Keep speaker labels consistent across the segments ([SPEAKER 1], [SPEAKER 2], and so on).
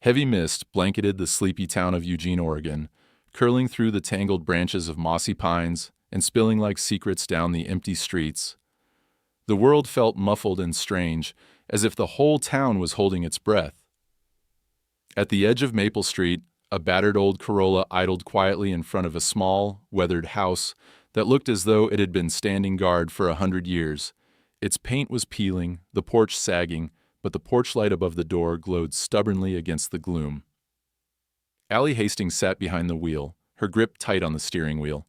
[SPEAKER 1] Heavy mist blanketed the sleepy town of Eugene, Oregon, curling through the tangled branches of mossy pines and spilling like secrets down the empty streets. The world felt muffled and strange, as if the whole town was holding its breath. At the edge of Maple Street, a battered old Corolla idled quietly in front of a small, weathered house that looked as though it had been standing guard for 100 years. Its paint was peeling, the porch sagging, but the porch light above the door glowed stubbornly against the gloom. Allie Hastings sat behind the wheel, her grip tight on the steering wheel.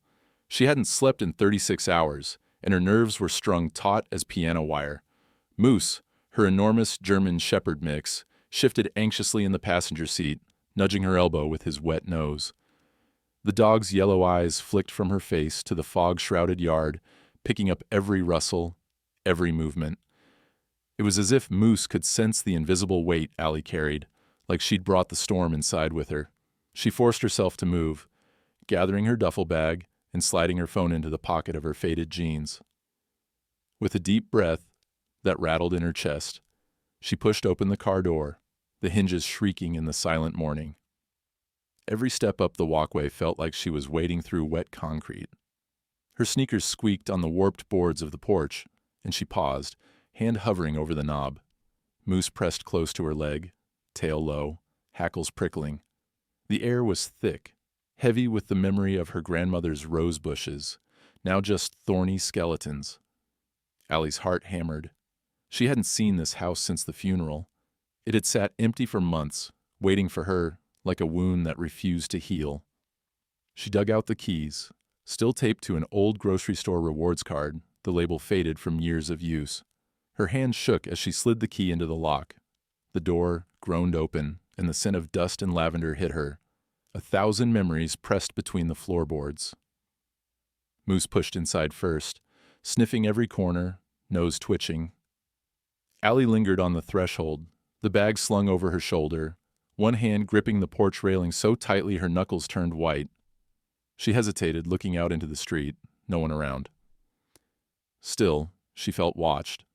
[SPEAKER 1] She hadn't slept in 36 hours, and her nerves were strung taut as piano wire. Moose, her enormous German Shepherd mix, shifted anxiously in the passenger seat, nudging her elbow with his wet nose. The dog's yellow eyes flicked from her face to the fog-shrouded yard, picking up every rustle, every movement. It was as if Moose could sense the invisible weight Allie carried, like she'd brought the storm inside with her. She forced herself to move, gathering her duffel bag and sliding her phone into the pocket of her faded jeans. With a deep breath that rattled in her chest, she pushed open the car door, the hinges shrieking in the silent morning. Every step up the walkway felt like she was wading through wet concrete. Her sneakers squeaked on the warped boards of the porch, and she paused, hand hovering over the knob. Moose pressed close to her leg, tail low, hackles prickling. The air was thick, heavy with the memory of her grandmother's rose bushes, now just thorny skeletons. Allie's heart hammered. She hadn't seen this house since the funeral. It had sat empty for months, waiting for her, like a wound that refused to heal. She dug out the keys, still taped to an old grocery store rewards card, the label faded from years of use. Her hand shook as she slid the key into the lock. The door groaned open, and the scent of dust and lavender hit her. 1,000 memories pressed between the floorboards. Moose pushed inside first, sniffing every corner, nose twitching. Allie lingered on the threshold, the bag slung over her shoulder, one hand gripping the porch railing so tightly her knuckles turned white. She hesitated, looking out into the street, no one around. Still, she felt watched.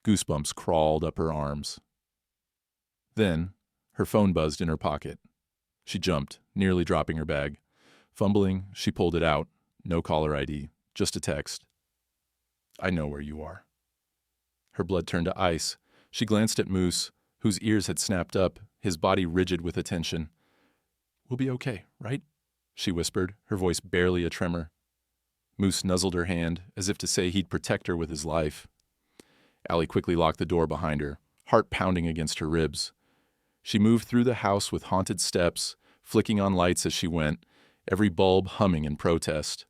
[SPEAKER 1] Goosebumps crawled up her arms. Then, her phone buzzed in her pocket. She jumped, nearly dropping her bag. Fumbling, she pulled it out. No caller ID, just a text. "I know where you are." Her blood turned to ice. She glanced at Moose, whose ears had snapped up, his body rigid with attention. "We'll be okay, right?" she whispered, her voice barely a tremor. Moose nuzzled her hand, as if to say he'd protect her with his life. Allie quickly locked the door behind her, heart pounding against her ribs. She moved through the house with haunted steps, flicking on lights as she went, every bulb humming in protest.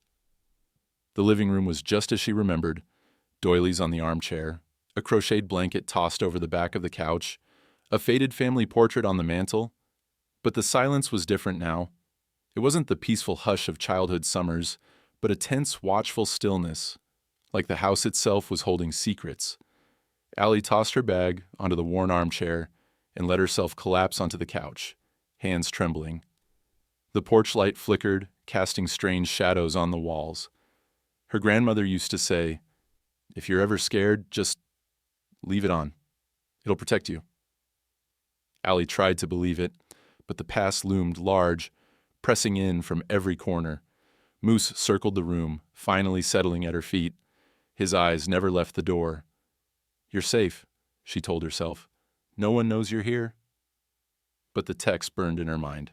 [SPEAKER 1] The living room was just as she remembered, doilies on the armchair, a crocheted blanket tossed over the back of the couch, a faded family portrait on the mantel. But the silence was different now. It wasn't the peaceful hush of childhood summers, but a tense, watchful stillness, like the house itself was holding secrets. Allie tossed her bag onto the worn armchair and let herself collapse onto the couch, hands trembling. The porch light flickered, casting strange shadows on the walls. Her grandmother used to say, "If you're ever scared, just leave it on. It'll protect you." Allie tried to believe it, but the past loomed large, pressing in from every corner. Moose circled the room, finally settling at her feet. His eyes never left the door. "You're safe," she told herself. "No one knows you're here." But the text burned in her mind.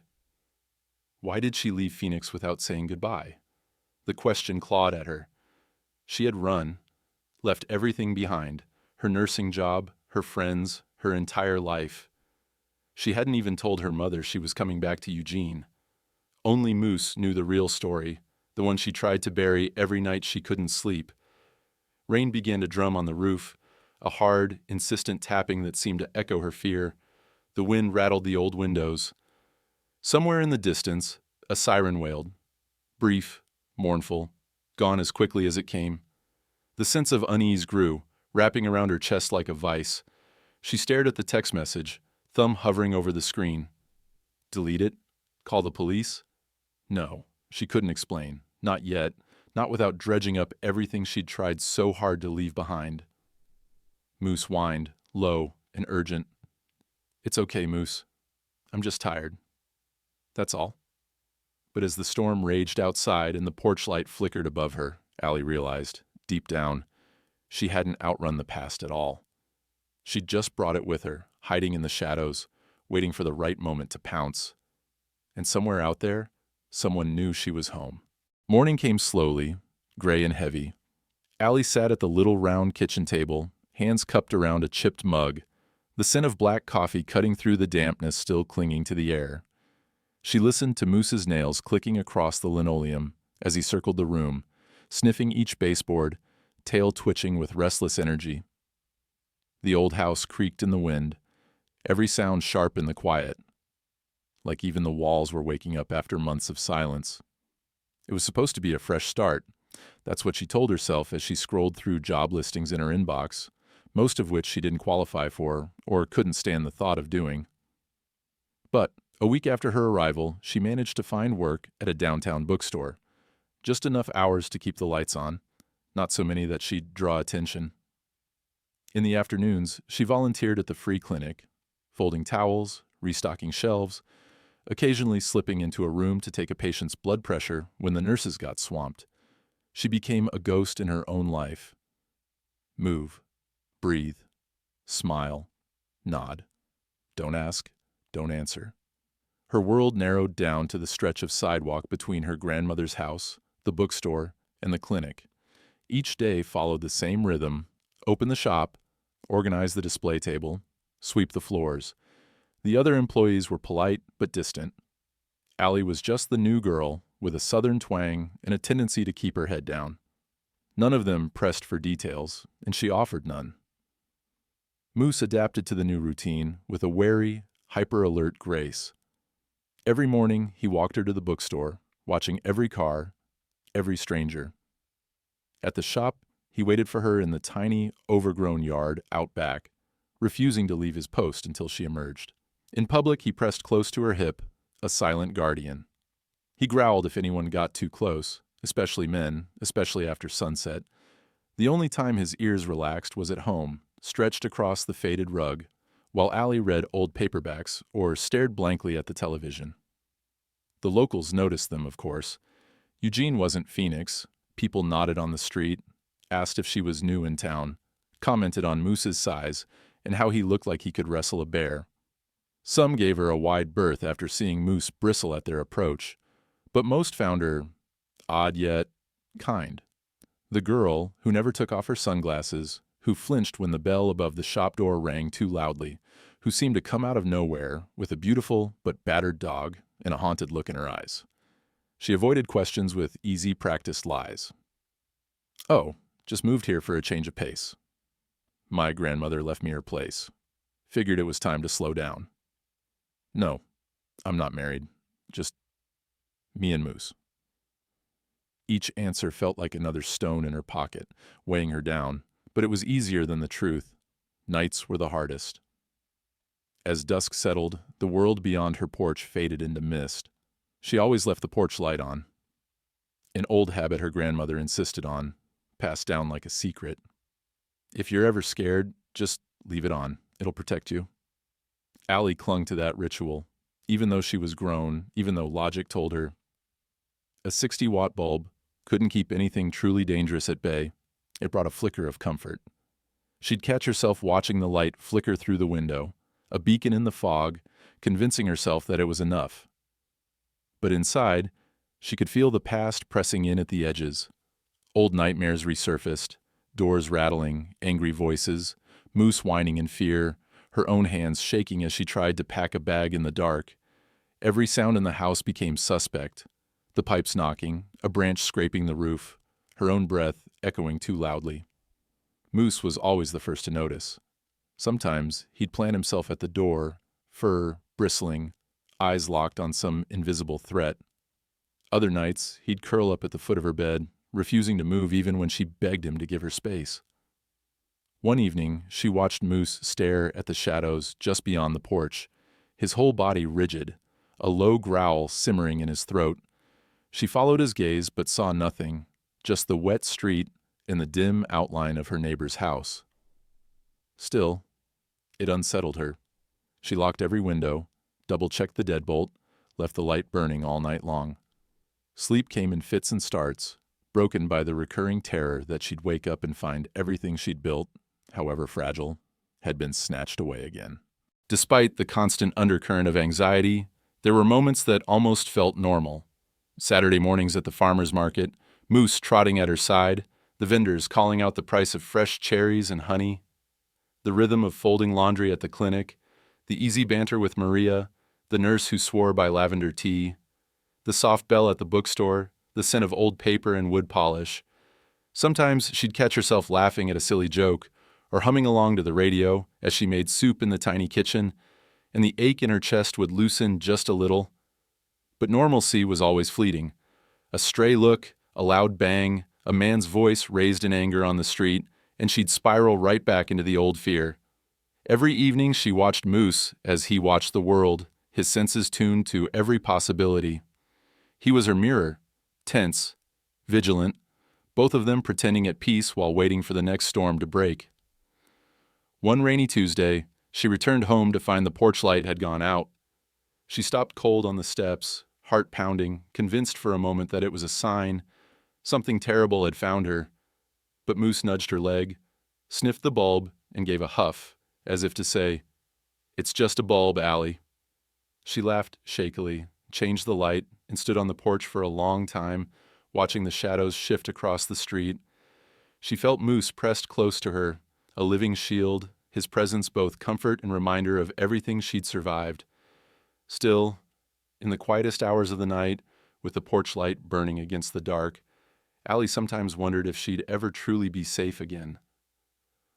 [SPEAKER 1] Why did she leave Phoenix without saying goodbye? The question clawed at her. She had run, left everything behind, her nursing job, her friends, her entire life. She hadn't even told her mother she was coming back to Eugene. Only Moose knew the real story, the one she tried to bury every night she couldn't sleep. Rain began to drum on the roof, a hard, insistent tapping that seemed to echo her fear. The wind rattled the old windows. Somewhere in the distance, a siren wailed. Brief, mournful, gone as quickly as it came. The sense of unease grew, wrapping around her chest like a vice. She stared at the text message, thumb hovering over the screen. Delete it? Call the police? No, she couldn't explain. Not yet. Not without dredging up everything she'd tried so hard to leave behind. Moose whined, low and urgent. "It's okay, Moose. I'm just tired. That's all. But as the storm raged outside and the porch light flickered above her, Allie realized, deep down, she hadn't outrun the past at all. She'd just brought it with her, hiding in the shadows, waiting for the right moment to pounce. And somewhere out there, someone knew she was home. Morning came slowly, gray and heavy. Allie sat at the little round kitchen table, hands cupped around a chipped mug, the scent of black coffee cutting through the dampness still clinging to the air. She listened to Moose's nails clicking across the linoleum as he circled the room, sniffing each baseboard, tail twitching with restless energy. The old house creaked in the wind, every sound sharp in the quiet, like even the walls were waking up after months of silence. It was supposed to be a fresh start. That's what she told herself as she scrolled through job listings in her inbox, most of which she didn't qualify for or couldn't stand the thought of doing. But a week after her arrival, she managed to find work at a downtown bookstore. Just enough hours to keep the lights on, not so many that she'd draw attention. In the afternoons, she volunteered at the free clinic, folding towels, restocking shelves, occasionally slipping into a room to take a patient's blood pressure when the nurses got swamped. She became a ghost in her own life. Move, breathe, smile, nod. Don't ask, don't answer. Her world narrowed down to the stretch of sidewalk between her grandmother's house, the bookstore, and the clinic. Each day followed the same rhythm: open the shop, organize the display table, sweep the floors. The other employees were polite but distant. Allie was just the new girl with a southern twang and a tendency to keep her head down. None of them pressed for details, and she offered none. Moose adapted to the new routine with a wary, hyper-alert grace. Every morning he walked her to the bookstore, watching every car, every stranger. At the shop, he waited for her in the tiny, overgrown yard out back, refusing to leave his post until she emerged. In public, he pressed close to her hip, a silent guardian. He growled if anyone got too close, especially men, especially after sunset. The only time his ears relaxed was at home, stretched across the faded rug, while Allie read old paperbacks or stared blankly at the television. The locals noticed them, of course. Eugene wasn't Phoenix. People nodded on the street, asked if she was new in town, commented on Moose's size and how he looked like he could wrestle a bear. Some gave her a wide berth after seeing Moose bristle at their approach, but most found her odd yet kind. The girl who never took off her sunglasses, who flinched when the bell above the shop door rang too loudly, who seemed to come out of nowhere with a beautiful but battered dog and a haunted look in her eyes. She avoided questions with easy, practiced lies. "Oh, just moved here for a change of pace. My grandmother left me her place. Figured it was time to slow down. No, I'm not married. Just me and Moose." Each answer felt like another stone in her pocket, weighing her down, but it was easier than the truth. Nights were the hardest. As dusk settled, the world beyond her porch faded into mist. She always left the porch light on. An old habit her grandmother insisted on, passed down like a secret. If you're ever scared, just leave it on. It'll protect you. Allie clung to that ritual, even though she was grown, even though logic told her. A 60-watt bulb couldn't keep anything truly dangerous at bay. It brought a flicker of comfort. She'd catch herself watching the light flicker through the window, a beacon in the fog, convincing herself that it was enough. But inside, she could feel the past pressing in at the edges. Old nightmares resurfaced, doors rattling, angry voices, Moose whining in fear, her own hands shaking as she tried to pack a bag in the dark. Every sound in the house became suspect. The pipes knocking, a branch scraping the roof, her own breath echoing too loudly. Moose was always the first to notice. Sometimes he'd plant himself at the door, fur bristling, eyes locked on some invisible threat. Other nights, he'd curl up at the foot of her bed, refusing to move even when she begged him to give her space. One evening, she watched Moose stare at the shadows just beyond the porch, his whole body rigid, a low growl simmering in his throat. She followed his gaze but saw nothing, just the wet street and the dim outline of her neighbor's house. Still, it unsettled her. She locked every window, double-checked the deadbolt, left the light burning all night long. Sleep came in fits and starts, broken by the recurring terror that she'd wake up and find everything she'd built, however fragile, had been snatched away again. Despite the constant undercurrent of anxiety, there were moments that almost felt normal. Saturday mornings at the farmer's market, Moose trotting at her side, the vendors calling out the price of fresh cherries and honey, the rhythm of folding laundry at the clinic, the easy banter with Maria, the nurse who swore by lavender tea, the soft bell at the bookstore, the scent of old paper and wood polish. Sometimes she'd catch herself laughing at a silly joke or humming along to the radio as she made soup in the tiny kitchen, and the ache in her chest would loosen just a little. But normalcy was always fleeting. A stray look, a loud bang, a man's voice raised in anger on the street, and she'd spiral right back into the old fear. Every evening she watched Moose as he watched the world, his senses tuned to every possibility. He was her mirror, tense, vigilant, both of them pretending at peace while waiting for the next storm to break. One rainy Tuesday, she returned home to find the porch light had gone out. She stopped cold on the steps, heart pounding, convinced for a moment that it was a sign, something terrible had found her. But Moose nudged her leg, sniffed the bulb, and gave a huff, as if to say, "It's just a bulb, Allie." She laughed shakily, changed the light, and stood on the porch for a long time, watching the shadows shift across the street. She felt Moose pressed close to her, a living shield, his presence both comfort and reminder of everything she'd survived. Still, in the quietest hours of the night, with the porch light burning against the dark, Allie sometimes wondered if she'd ever truly be safe again,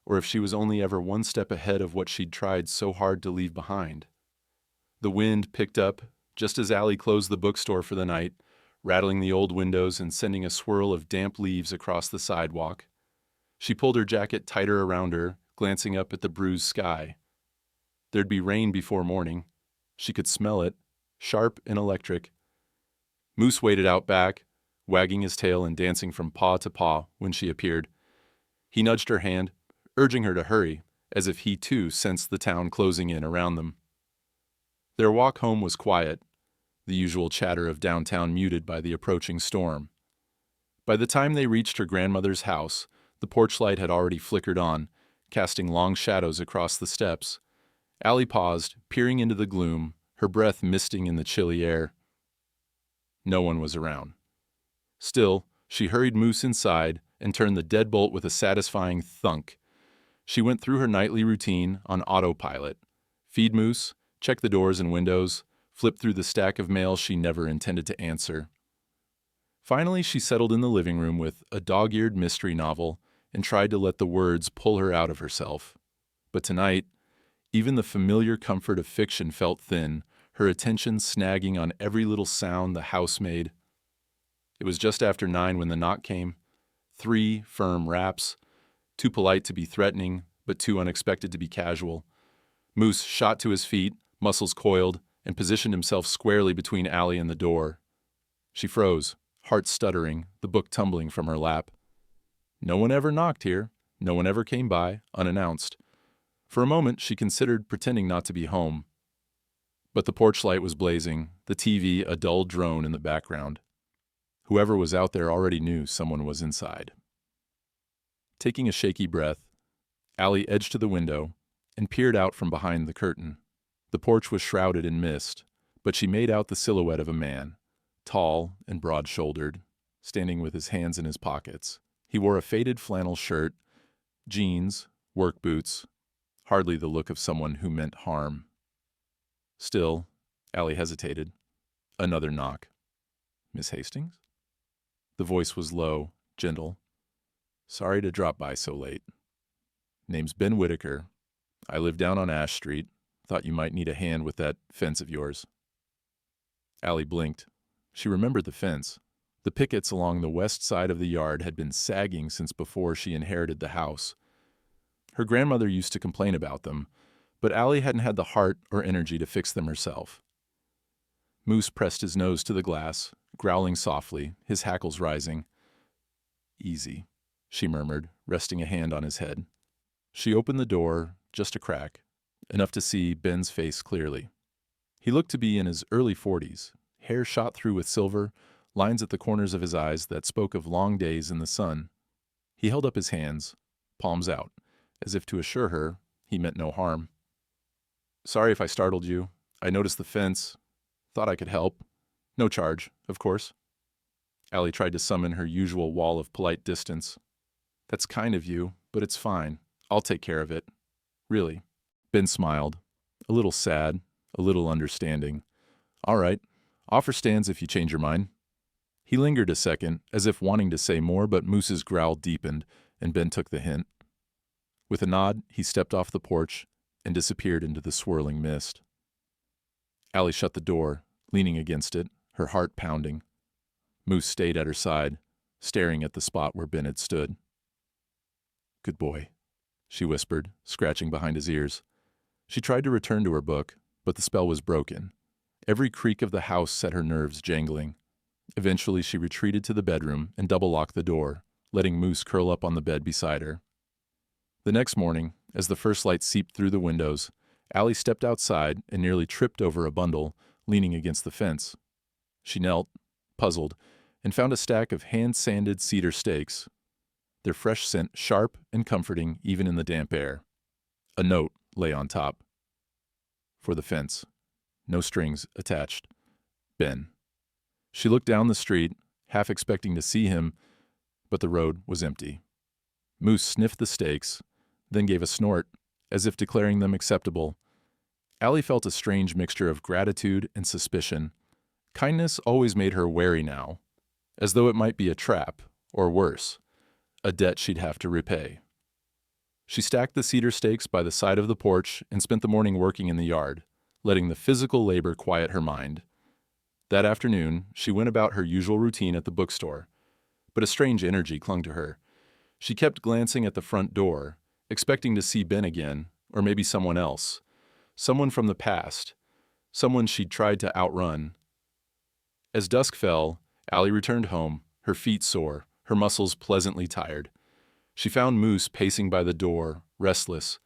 [SPEAKER 1] or if she was only ever one step ahead of what she'd tried so hard to leave behind. The wind picked up just as Allie closed the bookstore for the night, rattling the old windows and sending a swirl of damp leaves across the sidewalk. She pulled her jacket tighter around her, glancing up at the bruised sky. There'd be rain before morning. She could smell it, sharp and electric. Moose waited out back, wagging his tail and dancing from paw to paw when she appeared. He nudged her hand, urging her to hurry, as if he too sensed the town closing in around them. Their walk home was quiet, the usual chatter of downtown muted by the approaching storm. By the time they reached her grandmother's house, the porch light had already flickered on, casting long shadows across the steps. Allie paused, peering into the gloom, her breath misting in the chilly air. No one was around. Still, she hurried Moose inside and turned the deadbolt with a satisfying thunk. She went through her nightly routine on autopilot. Feed Moose, check the doors and windows, flip through the stack of mail she never intended to answer. Finally, she settled in the living room with a dog-eared mystery novel and tried to let the words pull her out of herself. But tonight, even the familiar comfort of fiction felt thin, her attention snagging on every little sound the house made. It was just after 9 when the knock came. 3 firm raps, too polite to be threatening, but too unexpected to be casual. Moose shot to his feet, muscles coiled, and positioned himself squarely between Allie and the door. She froze, heart stuttering, the book tumbling from her lap. No one ever knocked here. No one ever came by, unannounced. For a moment, she considered pretending not to be home. But the porch light was blazing, the TV a dull drone in the background. Whoever was out there already knew someone was inside. Taking a shaky breath, Allie edged to the window and peered out from behind the curtain. The porch was shrouded in mist, but she made out the silhouette of a man, tall and broad-shouldered, standing with his hands in his pockets. He wore a faded flannel shirt, jeans, work boots, hardly the look of someone who meant harm. Still, Allie hesitated. Another knock. "Miss Hastings?" The voice was low, gentle. "Sorry to drop by so late. Name's Ben Whitaker. I live down on Ash Street. Thought you might need a hand with that fence of yours." Allie blinked. She remembered the fence. The pickets along the west side of the yard had been sagging since before she inherited the house. Her grandmother used to complain about them, but Allie hadn't had the heart or energy to fix them herself. Moose pressed his nose to the glass, growling softly, his hackles rising. "Easy," she murmured, resting a hand on his head. She opened the door, just a crack, enough to see Ben's face clearly. He looked to be in his early 40s, hair shot through with silver, lines at the corners of his eyes that spoke of long days in the sun. He held up his hands, palms out, as if to assure her he meant no harm. "Sorry if I startled you. I noticed the fence. Thought I could help. No charge, of course." Allie tried to summon her usual wall of polite distance. "That's kind of you, but it's fine. I'll take care of it. Really." Ben smiled, a little sad, a little understanding. "All right. Offer stands if you change your mind." He lingered a second, as if wanting to say more, but Moose's growl deepened, and Ben took the hint. With a nod, he stepped off the porch and disappeared into the swirling mist. Allie shut the door, leaning against it, her heart pounding. Moose stayed at her side, staring at the spot where Ben had stood. "Good boy," she whispered, scratching behind his ears. She tried to return to her book, but the spell was broken. Every creak of the house set her nerves jangling. Eventually, she retreated to the bedroom and double-locked the door, letting Moose curl up on the bed beside her. The next morning, as the first light seeped through the windows, Allie stepped outside and nearly tripped over a bundle leaning against the fence. She knelt, puzzled, and found a stack of hand-sanded cedar stakes, their fresh scent sharp and comforting even in the damp air. A note lay on top. For the fence. No strings attached. Ben. She looked down the street, half expecting to see him, but the road was empty. Moose sniffed the stakes, then gave a snort, as if declaring them acceptable. Allie felt a strange mixture of gratitude and suspicion. Kindness always made her wary now, as though it might be a trap, or worse, a debt she'd have to repay. She stacked the cedar stakes by the side of the porch and spent the morning working in the yard, letting the physical labor quiet her mind. That afternoon, she went about her usual routine at the bookstore, but a strange energy clung to her. She kept glancing at the front door, expecting to see Ben again, or maybe someone else, someone from the past, someone she'd tried to outrun. As dusk fell, Allie returned home, her feet sore, her muscles pleasantly tired. She found Moose pacing by the door, restless.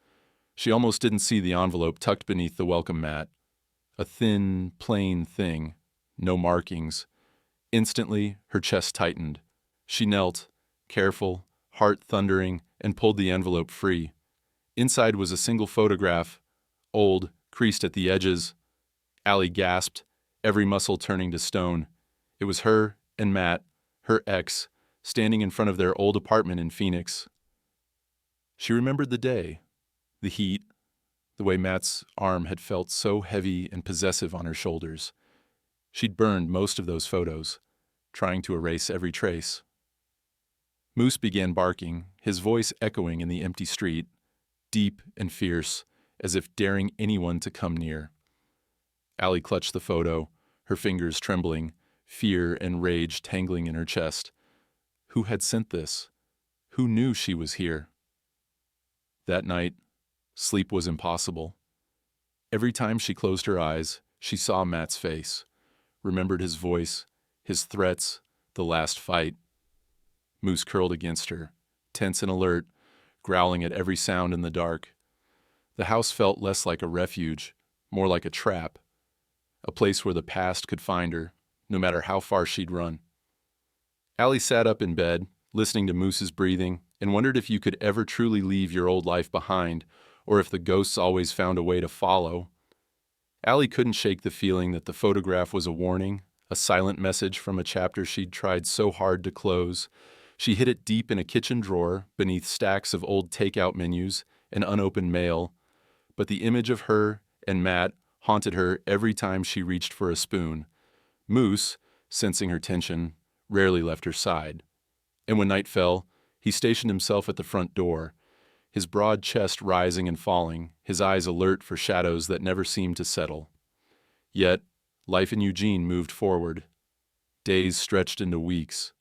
[SPEAKER 1] She almost didn't see the envelope tucked beneath the welcome mat. A thin, plain thing. No markings. Instantly, her chest tightened. She knelt, careful, heart thundering, and pulled the envelope free. Inside was a single photograph, old, creased at the edges. Allie gasped, every muscle turning to stone. It was her and Matt, her ex, standing in front of their old apartment in Phoenix. She remembered the day, the heat, the way Matt's arm had felt so heavy and possessive on her shoulders. She'd burned most of those photos, trying to erase every trace. Moose began barking, his voice echoing in the empty street, deep and fierce, as if daring anyone to come near. Allie clutched the photo, her fingers trembling, fear and rage tangling in her chest. Who had sent this? Who knew she was here? That night, sleep was impossible. Every time she closed her eyes, she saw Matt's face, remembered his voice, his threats, the last fight. Moose curled against her, tense and alert, growling at every sound in the dark. The house felt less like a refuge, more like a trap, a place where the past could find her, no matter how far she'd run. Allie sat up in bed, listening to Moose's breathing, and wondered if you could ever truly leave your old life behind, or if the ghosts always found a way to follow. Allie couldn't shake the feeling that the photograph was a warning, a silent message from a chapter she'd tried so hard to close. She hid it deep in a kitchen drawer, beneath stacks of old takeout menus and unopened mail, but the image of her and Matt haunted her every time she reached for a spoon. Moose, sensing her tension, rarely left her side. And when night fell, he stationed himself at the front door, his broad chest rising and falling, his eyes alert for shadows that never seemed to settle. Yet, life in Eugene moved forward. Days stretched into weeks.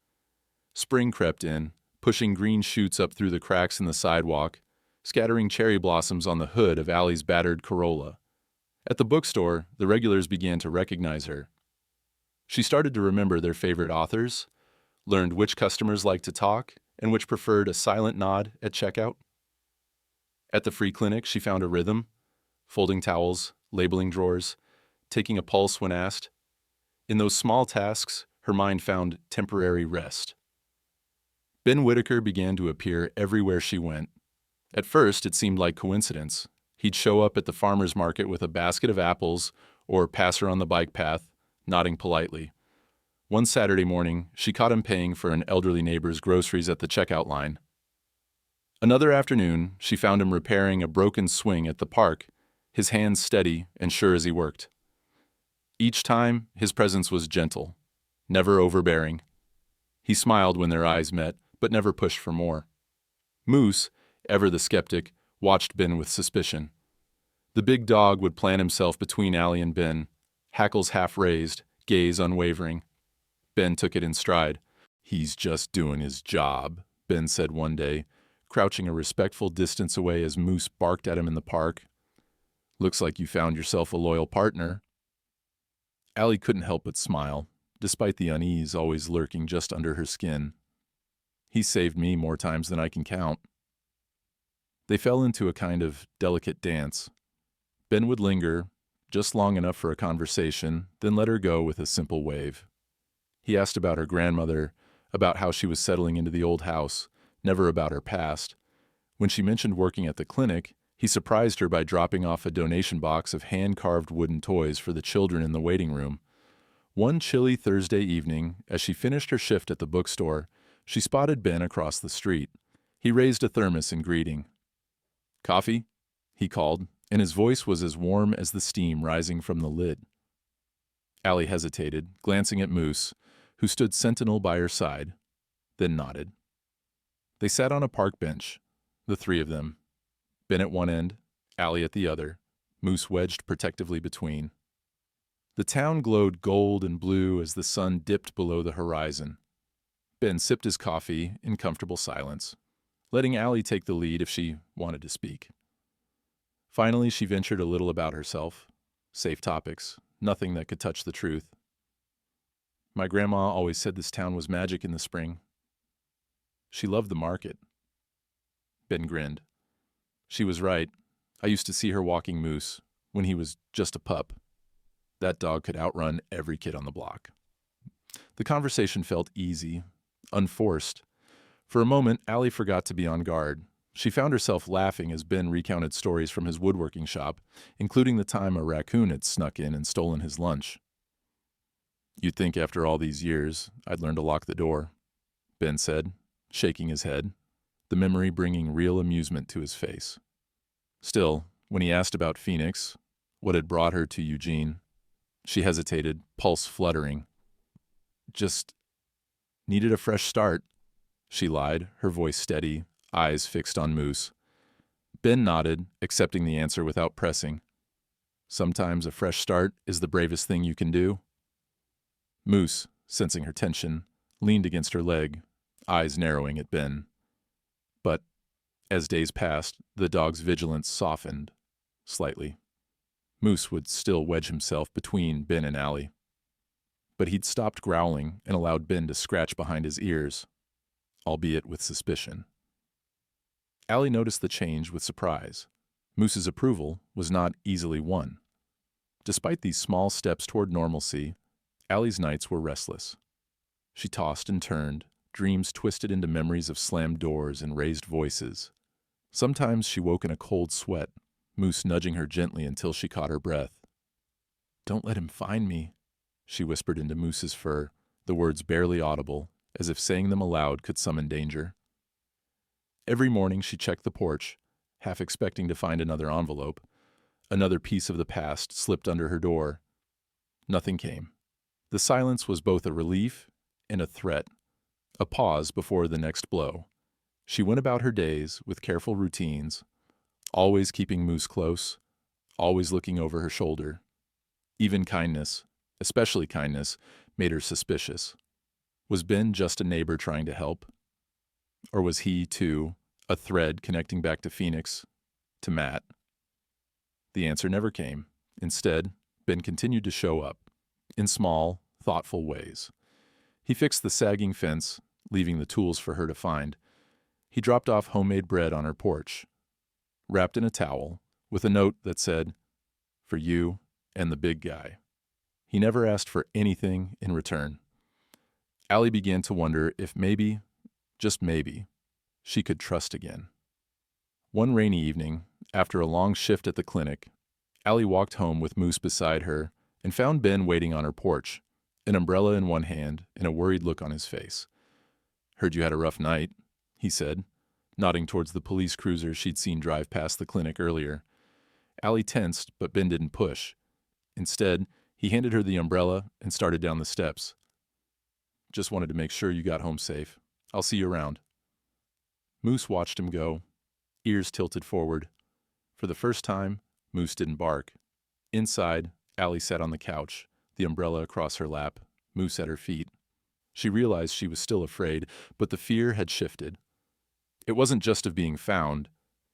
[SPEAKER 1] Spring crept in, pushing green shoots up through the cracks in the sidewalk, scattering cherry blossoms on the hood of Allie's battered Corolla. At the bookstore, the regulars began to recognize her. She started to remember their favorite authors, learned which customers liked to talk and which preferred a silent nod at checkout. At the free clinic, she found a rhythm, folding towels, labeling drawers, taking a pulse when asked. In those small tasks, her mind found temporary rest. Ben Whitaker began to appear everywhere she went. At first, it seemed like coincidence. He'd show up at the farmer's market with a basket of apples or pass her on the bike path, nodding politely. One Saturday morning, she caught him paying for an elderly neighbor's groceries at the checkout line. Another afternoon, she found him repairing a broken swing at the park, his hands steady and sure as he worked. Each time, his presence was gentle, never overbearing. He smiled when their eyes met, but never pushed for more. Moose, ever the skeptic, watched Ben with suspicion. The big dog would plant himself between Allie and Ben, hackles half raised, gaze unwavering. Ben took it in stride. "He's just doing his job," Ben said one day, crouching a respectful distance away as Moose barked at him in the park. "Looks like you found yourself a loyal partner." Allie couldn't help but smile, despite the unease always lurking just under her skin. "He's saved me more times than I can count." They fell into a kind of delicate dance. Ben would linger, just long enough for a conversation, then let her go with a simple wave. He asked about her grandmother, about how she was settling into the old house, never about her past. When she mentioned working at the clinic, he surprised her by dropping off a donation box of hand-carved wooden toys for the children in the waiting room. One chilly Thursday evening, as she finished her shift at the bookstore, she spotted Ben across the street. He raised a thermos in greeting. "Coffee?" he called, and his voice was as warm as the steam rising from the lid. Allie hesitated, glancing at Moose, who stood sentinel by her side, then nodded. They sat on a park bench, the three of them, Ben at one end, Allie at the other, Moose wedged protectively between. The town glowed gold and blue as the sun dipped below the horizon. Ben sipped his coffee in comfortable silence, letting Allie take the lead if she wanted to speak. Finally, she ventured a little about herself. Safe topics, nothing that could touch the truth. "My grandma always said this town was magic in the spring. She loved the market." Ben grinned. "She was right. I used to see her walking Moose when he was just a pup. That dog could outrun every kid on the block." The conversation felt easy, unforced. For a moment, Allie forgot to be on guard. She found herself laughing as Ben recounted stories from his woodworking shop, including the time a raccoon had snuck in and stolen his lunch. "You'd think after all these years, I'd learn to lock the door," Ben said, shaking his head, the memory bringing real amusement to his face. Still, when he asked about Phoenix, what had brought her to Eugene, she hesitated, pulse fluttering. "Just needed a fresh start," she lied, her voice steady, eyes fixed on Moose. Ben nodded, accepting the answer without pressing. "Sometimes a fresh start is the bravest thing you can do." Moose, sensing her tension, leaned against her leg, eyes narrowing at Ben. But, as days passed, the dog's vigilance softened, slightly. Moose would still wedge himself between Ben and Allie. But he'd stopped growling and allowed Ben to scratch behind his ears, albeit with suspicion. Allie noticed the change with surprise. Moose's approval was not easily won. Despite these small steps toward normalcy, Allie's nights were restless. She tossed and turned, dreams twisted into memories of slammed doors and raised voices. Sometimes she woke in a cold sweat, Moose nudging her gently until she caught her breath. "Don't let him find me," she whispered into Moose's fur, the words barely audible, as if saying them aloud could summon danger. Every morning she checked the porch, half expecting to find another envelope. Another piece of the past slipped under her door. Nothing came. The silence was both a relief and a threat, a pause before the next blow. She went about her days with careful routines, always keeping Moose close, always looking over her shoulder. Even kindness, especially kindness, made her suspicious. Was Ben just a neighbor trying to help? Or was he, too, a thread connecting back to Phoenix, to Matt? The answer never came. Instead, Ben continued to show up, in small, thoughtful ways. He fixed the sagging fence, leaving the tools for her to find. He dropped off homemade bread on her porch, wrapped in a towel, with a note that said, "For you and the big guy. He never asked for anything in return. Allie began to wonder if maybe, just maybe, she could trust again. One rainy evening, after a long shift at the clinic, Allie walked home with Moose beside her and found Ben waiting on her porch, an umbrella in one hand and a worried look on his face. "Heard you had a rough night," he said, nodding towards the police cruiser she'd seen drive past the clinic earlier. Allie tensed, but Ben didn't push. Instead, he handed her the umbrella and started down the steps. "Just wanted to make sure you got home safe. I'll see you around." Moose watched him go, ears tilted forward. For the first time, Moose didn't bark. Inside, Allie sat on the couch, the umbrella across her lap, Moose at her feet. She realized she was still afraid, but the fear had shifted. It wasn't just of being found,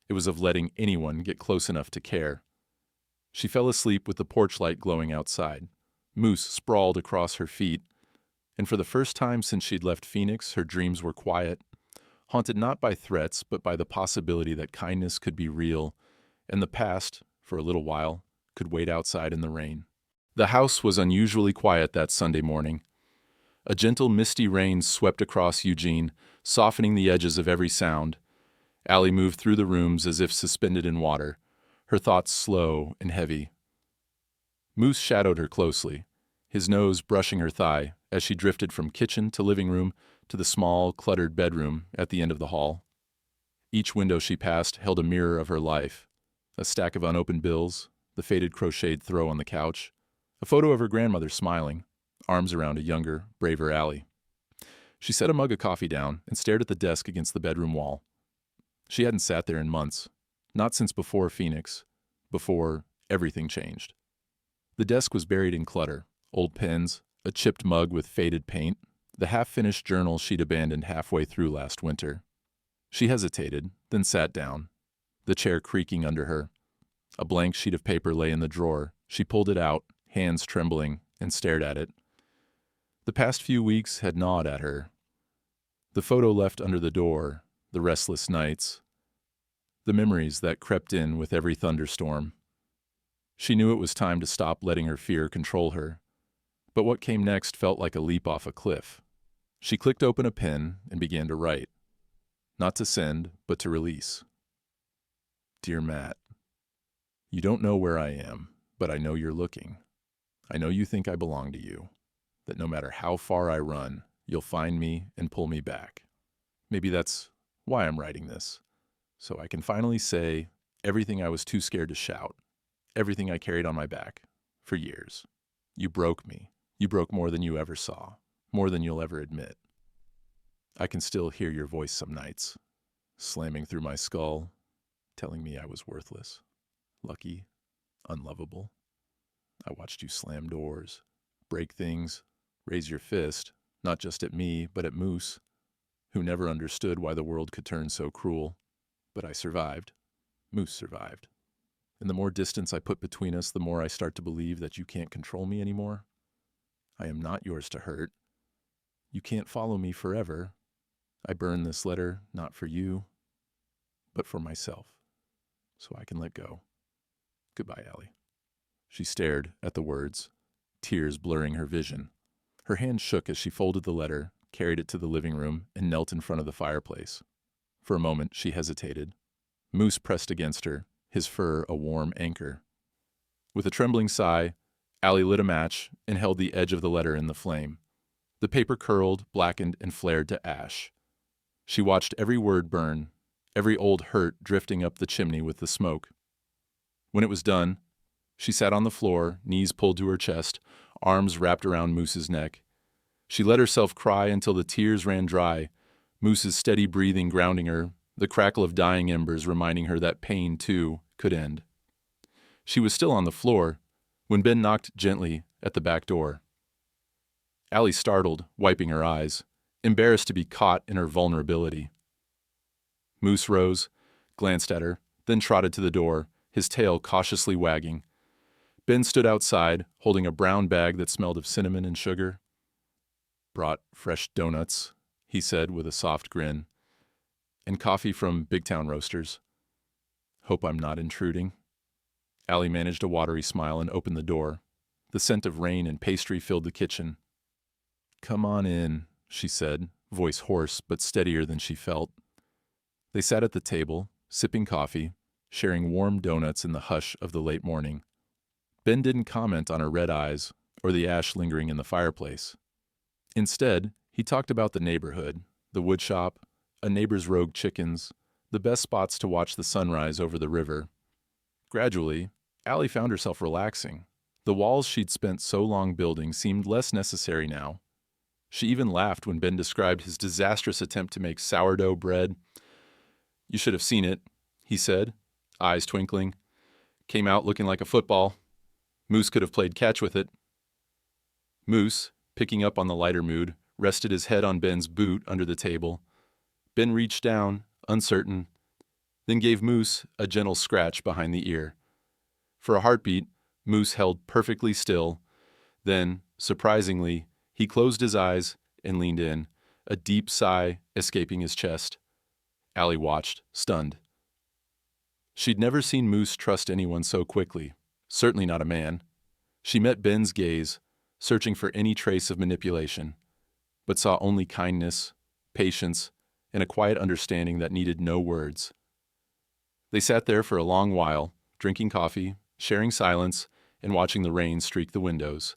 [SPEAKER 1] it was of letting anyone get close enough to care. She fell asleep with the porch light glowing outside. Moose sprawled across her feet, and for the first time since she'd left Phoenix, her dreams were quiet, haunted not by threats, but by the possibility that kindness could be real, and the past, for a little while, could wait outside in the rain. The house was unusually quiet that Sunday morning. A gentle, misty rain swept across Eugene, softening the edges of every sound. Allie moved through the rooms as if suspended in water, her thoughts slow and heavy. Moose shadowed her closely, his nose brushing her thigh as she drifted from kitchen to living room to the small, cluttered bedroom at the end of the hall. Each window she passed held a mirror of her life, a stack of unopened bills, the faded crocheted throw on the couch, a photo of her grandmother smiling, arms around a younger, braver Allie. She set a mug of coffee down and stared at the desk against the bedroom wall. She hadn't sat there in months, not since before Phoenix, before everything changed. The desk was buried in clutter, old pens, a chipped mug with faded paint, the half-finished journal she'd abandoned halfway through last winter. She hesitated, then sat down, the chair creaking under her. A blank sheet of paper lay in the drawer. She pulled it out, hands trembling, and stared at it. The past few weeks had gnawed at her. The photo left under the door, the restless nights, the memories that crept in with every thunderstorm. She knew it was time to stop letting her fear control her. But what came next felt like a leap off a cliff. She clicked open a pen and began to write. Not to send, but to release. Dear Matt, you don't know where I am, but I know you're looking. I know you think I belong to you, that no matter how far I run, you'll find me and pull me back. Maybe that's why I'm writing this, so I can finally say everything I was too scared to shout, everything I carried on my back for years. You broke me. You broke more than you ever saw, more than you'll ever admit. I can still hear your voice some nights, slamming through my skull, telling me I was worthless, lucky, unlovable. I watched you slam doors, break things, raise your fist, not just at me, but at Moose, who never understood why the world could turn so cruel. But I survived. Moose survived. And the more distance I put between us, the more I start to believe that you can't control me anymore. I am not yours to hurt. You can't follow me forever. I burn this letter not for you, but for myself, so I can let go. Goodbye, Allie. She stared at the words, tears blurring her vision. Her hand shook as she folded the letter, carried it to the living room, and knelt in front of the fireplace. For a moment, she hesitated. Moose pressed against her, his fur a warm anchor. With a trembling sigh, Allie lit a match and held the edge of the letter in the flame. The paper curled, blackened, and flared to ash. She watched every word burn, every old hurt drifting up the chimney with the smoke. When it was done, she sat on the floor, knees pulled to her chest, arms wrapped around Moose's neck. She let herself cry until the tears ran dry, Moose's steady breathing grounding her, the crackle of dying embers reminding her that pain, too, could end. She was still on the floor when Ben knocked gently at the back door. Allie startled, wiping her eyes, embarrassed to be caught in her vulnerability. Moose rose, glanced at her, then trotted to the door, his tail cautiously wagging. Ben stood outside, holding a brown bag that smelled of cinnamon and sugar. "Brought fresh donuts," he said with a soft grin, "and coffee from Big Town Roasters. Hope I'm not intruding." Allie managed a watery smile and opened the door. The scent of rain and pastry filled the kitchen. "Come on in," she said, voice hoarse but steadier than she felt. They sat at the table, sipping coffee, sharing warm donuts in the hush of the late morning. Ben didn't comment on her red eyes or the ash lingering in the fireplace. Instead, he talked about the neighborhood, the woodshop, a neighbor's rogue chickens, the best spots to watch the sunrise over the river. Gradually, Allie found herself relaxing. The walls she'd spent so long building seemed less necessary now. She even laughed when Ben described his disastrous attempt to make sourdough bread. "You should have seen it," he said, eyes twinkling. "Came out looking like a football. Moose could have played catch with it." Moose, picking up on the lighter mood, rested his head on Ben's boot under the table. Ben reached down, uncertain, then gave Moose a gentle scratch behind the ear. For a heartbeat, Moose held perfectly still. Then, surprisingly, he closed his eyes and leaned in, a deep sigh escaping his chest. Allie watched, stunned. She'd never seen Moose trust anyone so quickly, certainly not a man. She met Ben's gaze, searching for any trace of manipulation, but saw only kindness, patience, and a quiet understanding that needed no words. They sat there for a long while, drinking coffee, sharing silence, and watching the rain streak the windows.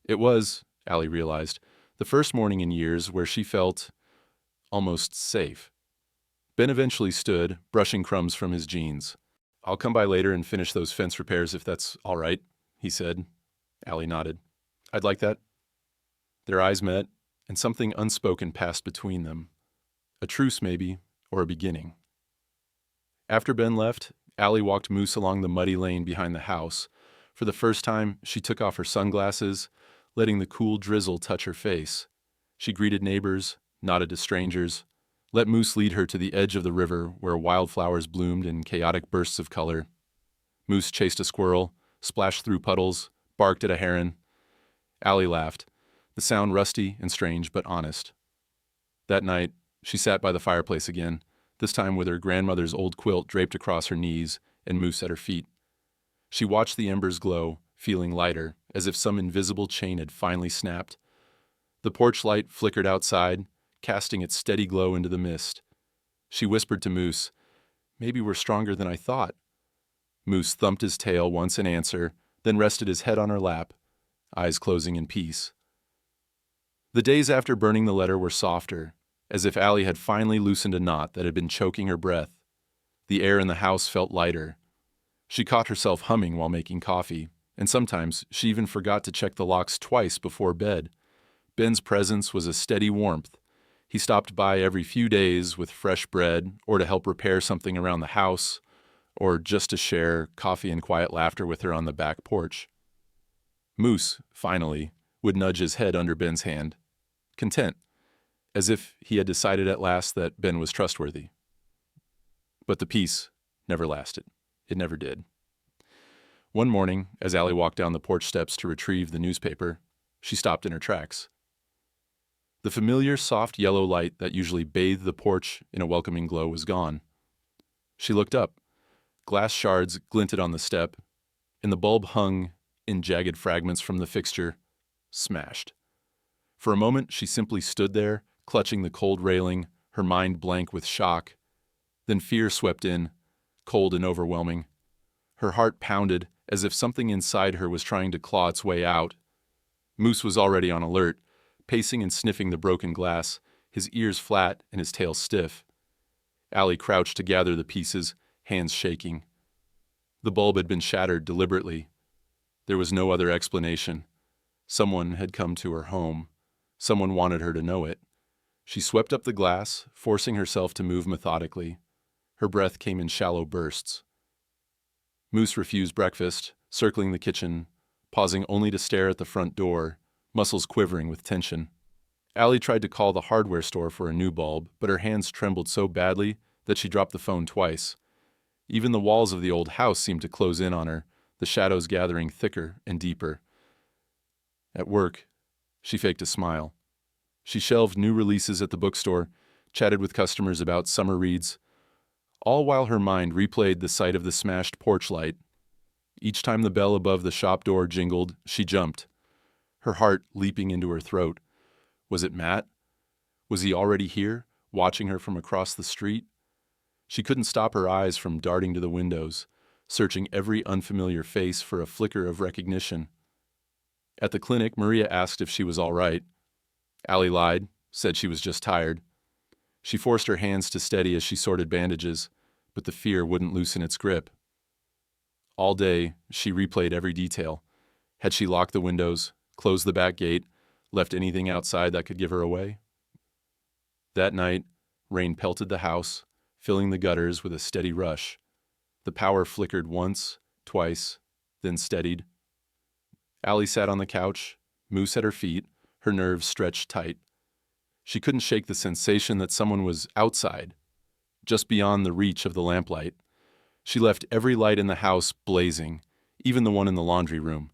[SPEAKER 1] It was, Allie realized, the first morning in years where she felt almost safe. Ben eventually stood, brushing crumbs from his jeans. "I'll come by later and finish those fence repairs if that's all right," he said. Allie nodded. "I'd like that." Their eyes met, and something unspoken passed between them. A truce, maybe, or a beginning. After Ben left, Allie walked Moose along the muddy lane behind the house. For the first time, she took off her sunglasses, letting the cool drizzle touch her face. She greeted neighbors, nodded to strangers, let Moose lead her to the edge of the river where wildflowers bloomed in chaotic bursts of color. Moose chased a squirrel, splashed through puddles, barked at a heron. Allie laughed, the sound rusty and strange but honest. That night, she sat by the fireplace again, this time with her grandmother's old quilt draped across her knees and Moose at her feet. She watched the embers glow, feeling lighter, as if some invisible chain had finally snapped. The porch light flickered outside, casting its steady glow into the mist. She whispered to Moose, "Maybe we're stronger than I thought." Moose thumped his tail once in answer, then rested his head on her lap, eyes closing in peace. The days after burning the letter were softer, as if Allie had finally loosened a knot that had been choking her breath. The air in the house felt lighter. She caught herself humming while making coffee, and sometimes she even forgot to check the locks twice before bed. Ben's presence was a steady warmth. He stopped by every few days with fresh bread, or to help repair something around the house, or just to share coffee and quiet laughter with her on the back porch. Moose, finally, would nudge his head under Ben's hand, content, as if he had decided at last that Ben was trustworthy. But the peace never lasted. It never did. One morning, as Allie walked down the porch steps to retrieve the newspaper, she stopped in her tracks. The familiar soft yellow light that usually bathed the porch in a welcoming glow was gone. She looked up. Glass shards glinted on the step, and the bulb hung in jagged fragments from the fixture, smashed. For a moment, she simply stood there, clutching the cold railing, her mind blank with shock. Then fear swept in, cold and overwhelming. Her heart pounded as if something inside her was trying to claw its way out. Moose was already on alert, pacing and sniffing the broken glass, his ears flat and his tail stiff. Allie crouched to gather the pieces, hands shaking. The bulb had been shattered deliberately. There was no other explanation. Someone had come to her home. Someone wanted her to know it. She swept up the glass, forcing herself to move methodically. Her breath came in shallow bursts. Moose refused breakfast, circling the kitchen, pausing only to stare at the front door, muscles quivering with tension. Allie tried to call the hardware store for a new bulb, but her hands trembled so badly that she dropped the phone twice. Even the walls of the old house seemed to close in on her, the shadows gathering thicker and deeper. At work, she faked a smile. She shelved new releases at the bookstore, chatted with customers about summer reads, all while her mind replayed the sight of the smashed porch light. Each time the bell above the shop door jingled, she jumped, her heart leaping into her throat. Was it Matt? Was he already here, watching her from across the street? She couldn't stop her eyes from darting to the windows, searching every unfamiliar face for a flicker of recognition. At the clinic, Maria asked if she was all right. Allie lied, said she was just tired. She forced her hands to steady as she sorted bandages, but the fear wouldn't loosen its grip. All day, she replayed every detail. Had she locked the windows, closed the back gate, left anything outside that could give her away? That night, rain pelted the house, filling the gutters with a steady rush. The power flickered once, twice, then steadied. Allie sat on the couch, Moose at her feet, her nerves stretched tight. She couldn't shake the sensation that someone was outside, just beyond the reach of the lamplight. She left every light in the house blazing, even the one in the laundry room.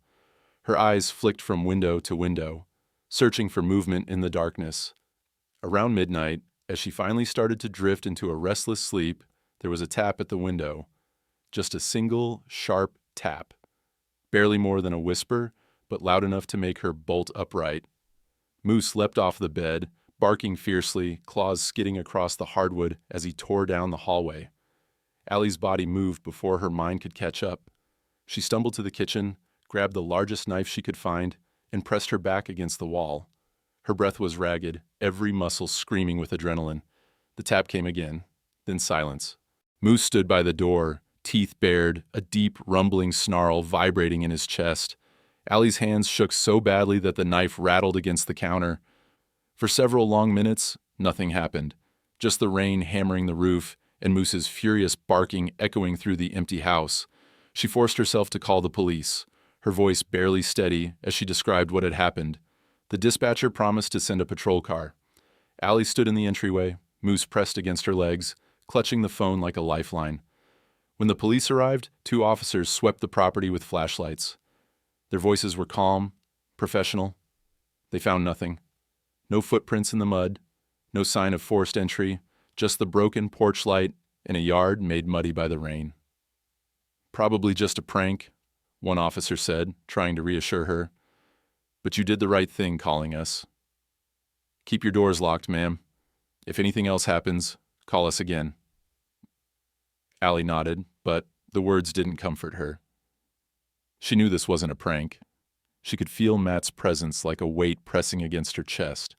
[SPEAKER 1] Her eyes flicked from window to window, searching for movement in the darkness. Around midnight, as she finally started to drift into a restless sleep, there was a tap at the window. Just a single, sharp tap. Barely more than a whisper, but loud enough to make her bolt upright. Moose leapt off the bed, barking fiercely, claws skidding across the hardwood as he tore down the hallway. Allie's body moved before her mind could catch up. She stumbled to the kitchen, grabbed the largest knife she could find, and pressed her back against the wall. Her breath was ragged, every muscle screaming with adrenaline. The tap came again, then silence. Moose stood by the door, teeth bared, a deep, rumbling snarl vibrating in his chest. Allie's hands shook so badly that the knife rattled against the counter. For several long minutes, nothing happened. Just the rain hammering the roof and Moose's furious barking echoing through the empty house. She forced herself to call the police, her voice barely steady as she described what had happened. The dispatcher promised to send a patrol car. Allie stood in the entryway, Moose pressed against her legs, clutching the phone like a lifeline. When the police arrived, 2 officers swept the property with flashlights. Their voices were calm, professional. They found nothing. No footprints in the mud, no sign of forced entry, just the broken porch light in a yard made muddy by the rain. Probably just a prank, one officer said, trying to reassure her. But you did the right thing calling us. Keep your doors locked, ma'am. If anything else happens, call us again. Allie nodded, but the words didn't comfort her. She knew this wasn't a prank. She could feel Matt's presence like a weight pressing against her chest.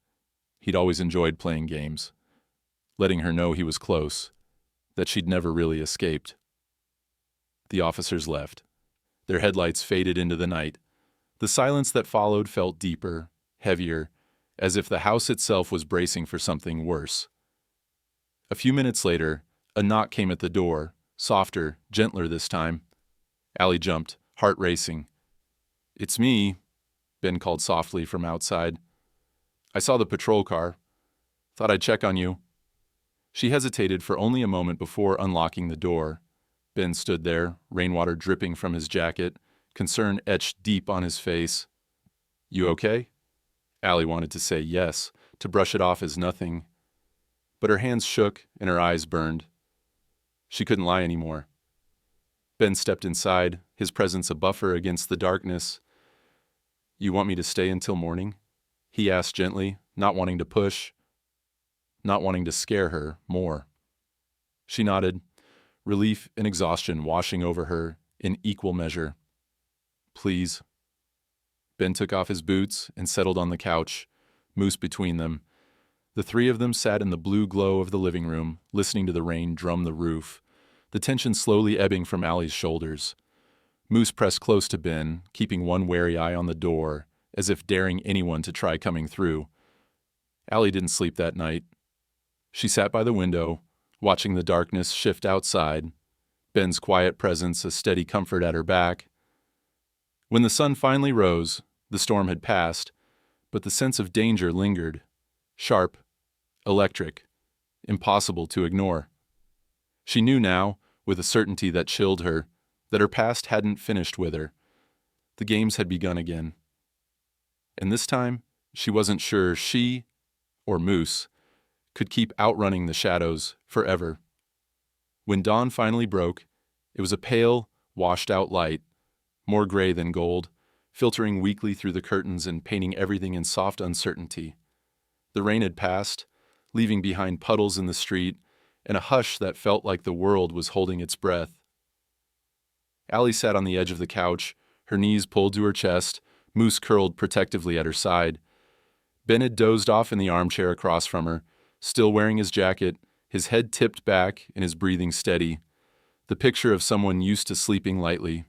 [SPEAKER 1] He'd always enjoyed playing games, letting her know he was close, that she'd never really escaped. The officers left. Their headlights faded into the night. The silence that followed felt deeper, heavier, as if the house itself was bracing for something worse. A few minutes later, a knock came at the door, softer, gentler this time. Allie jumped, heart racing. "It's me," Ben called softly from outside. "I saw the patrol car. Thought I'd check on you." She hesitated for only a moment before unlocking the door. Ben stood there, rainwater dripping from his jacket, concern etched deep on his face. "You okay?" Allie wanted to say yes, to brush it off as nothing. But her hands shook and her eyes burned. She couldn't lie anymore. Ben stepped inside, his presence a buffer against the darkness. "You want me to stay until morning?" he asked gently, not wanting to push, not wanting to scare her more. She nodded, relief and exhaustion washing over her in equal measure. "Please." Ben took off his boots and settled on the couch, Moose between them. The 3 of them sat in the blue glow of the living room, listening to the rain drum the roof, the tension slowly ebbing from Allie's shoulders. Moose pressed close to Ben, keeping one wary eye on the door, as if daring anyone to try coming through. Allie didn't sleep that night. She sat by the window, watching the darkness shift outside, Ben's quiet presence a steady comfort at her back. When the sun finally rose, the storm had passed, but the sense of danger lingered, sharp, electric, impossible to ignore. She knew now, with a certainty that chilled her, that her past hadn't finished with her. The games had begun again. And this time, she wasn't sure she, or Moose, could keep outrunning the shadows forever. When dawn finally broke, it was a pale, washed-out light, more gray than gold, filtering weakly through the curtains and painting everything in soft uncertainty. The rain had passed, leaving behind puddles in the street and a hush that felt like the world was holding its breath. Allie sat on the edge of the couch, her knees pulled to her chest, Moose curled protectively at her side. Ben had dozed off in the armchair across from her, still wearing his jacket, his head tipped back and his breathing steady, the picture of someone used to sleeping lightly.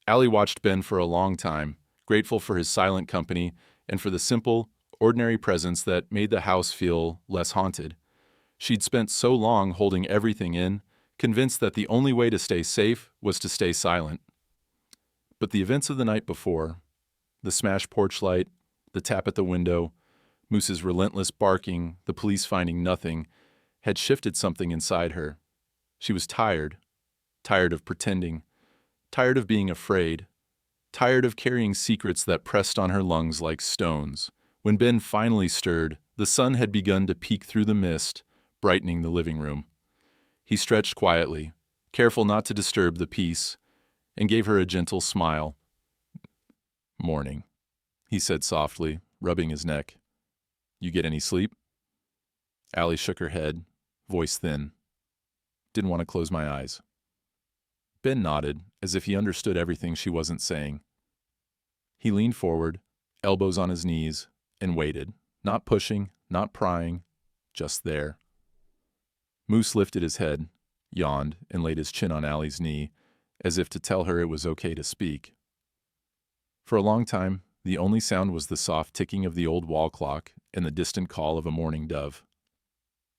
[SPEAKER 1] Allie watched Ben for a long time, grateful for his silent company and for the simple, ordinary presence that made the house feel less haunted. She'd spent so long holding everything in, convinced that the only way to stay safe was to stay silent. But the events of the night before, the smashed porch light, the tap at the window, Moose's relentless barking, the police finding nothing, had shifted something inside her. She was tired of pretending, tired of being afraid, tired of carrying secrets that pressed on her lungs like stones. When Ben finally stirred, the sun had begun to peek through the mist, brightening the living room. He stretched quietly, careful not to disturb the peace, and gave her a gentle smile. "Morning," he said softly, rubbing his neck. "You get any sleep?" Allie shook her head, voice thin. "Didn't want to close my eyes." Ben nodded, as if he understood everything she wasn't saying. He leaned forward, elbows on his knees, and waited, not pushing, not prying, just there. Moose lifted his head, yawned, and laid his chin on Allie's knee, as if to tell her it was okay to speak. For a long time, the only sound was the soft ticking of the old wall clock and the distant call of a mourning dove.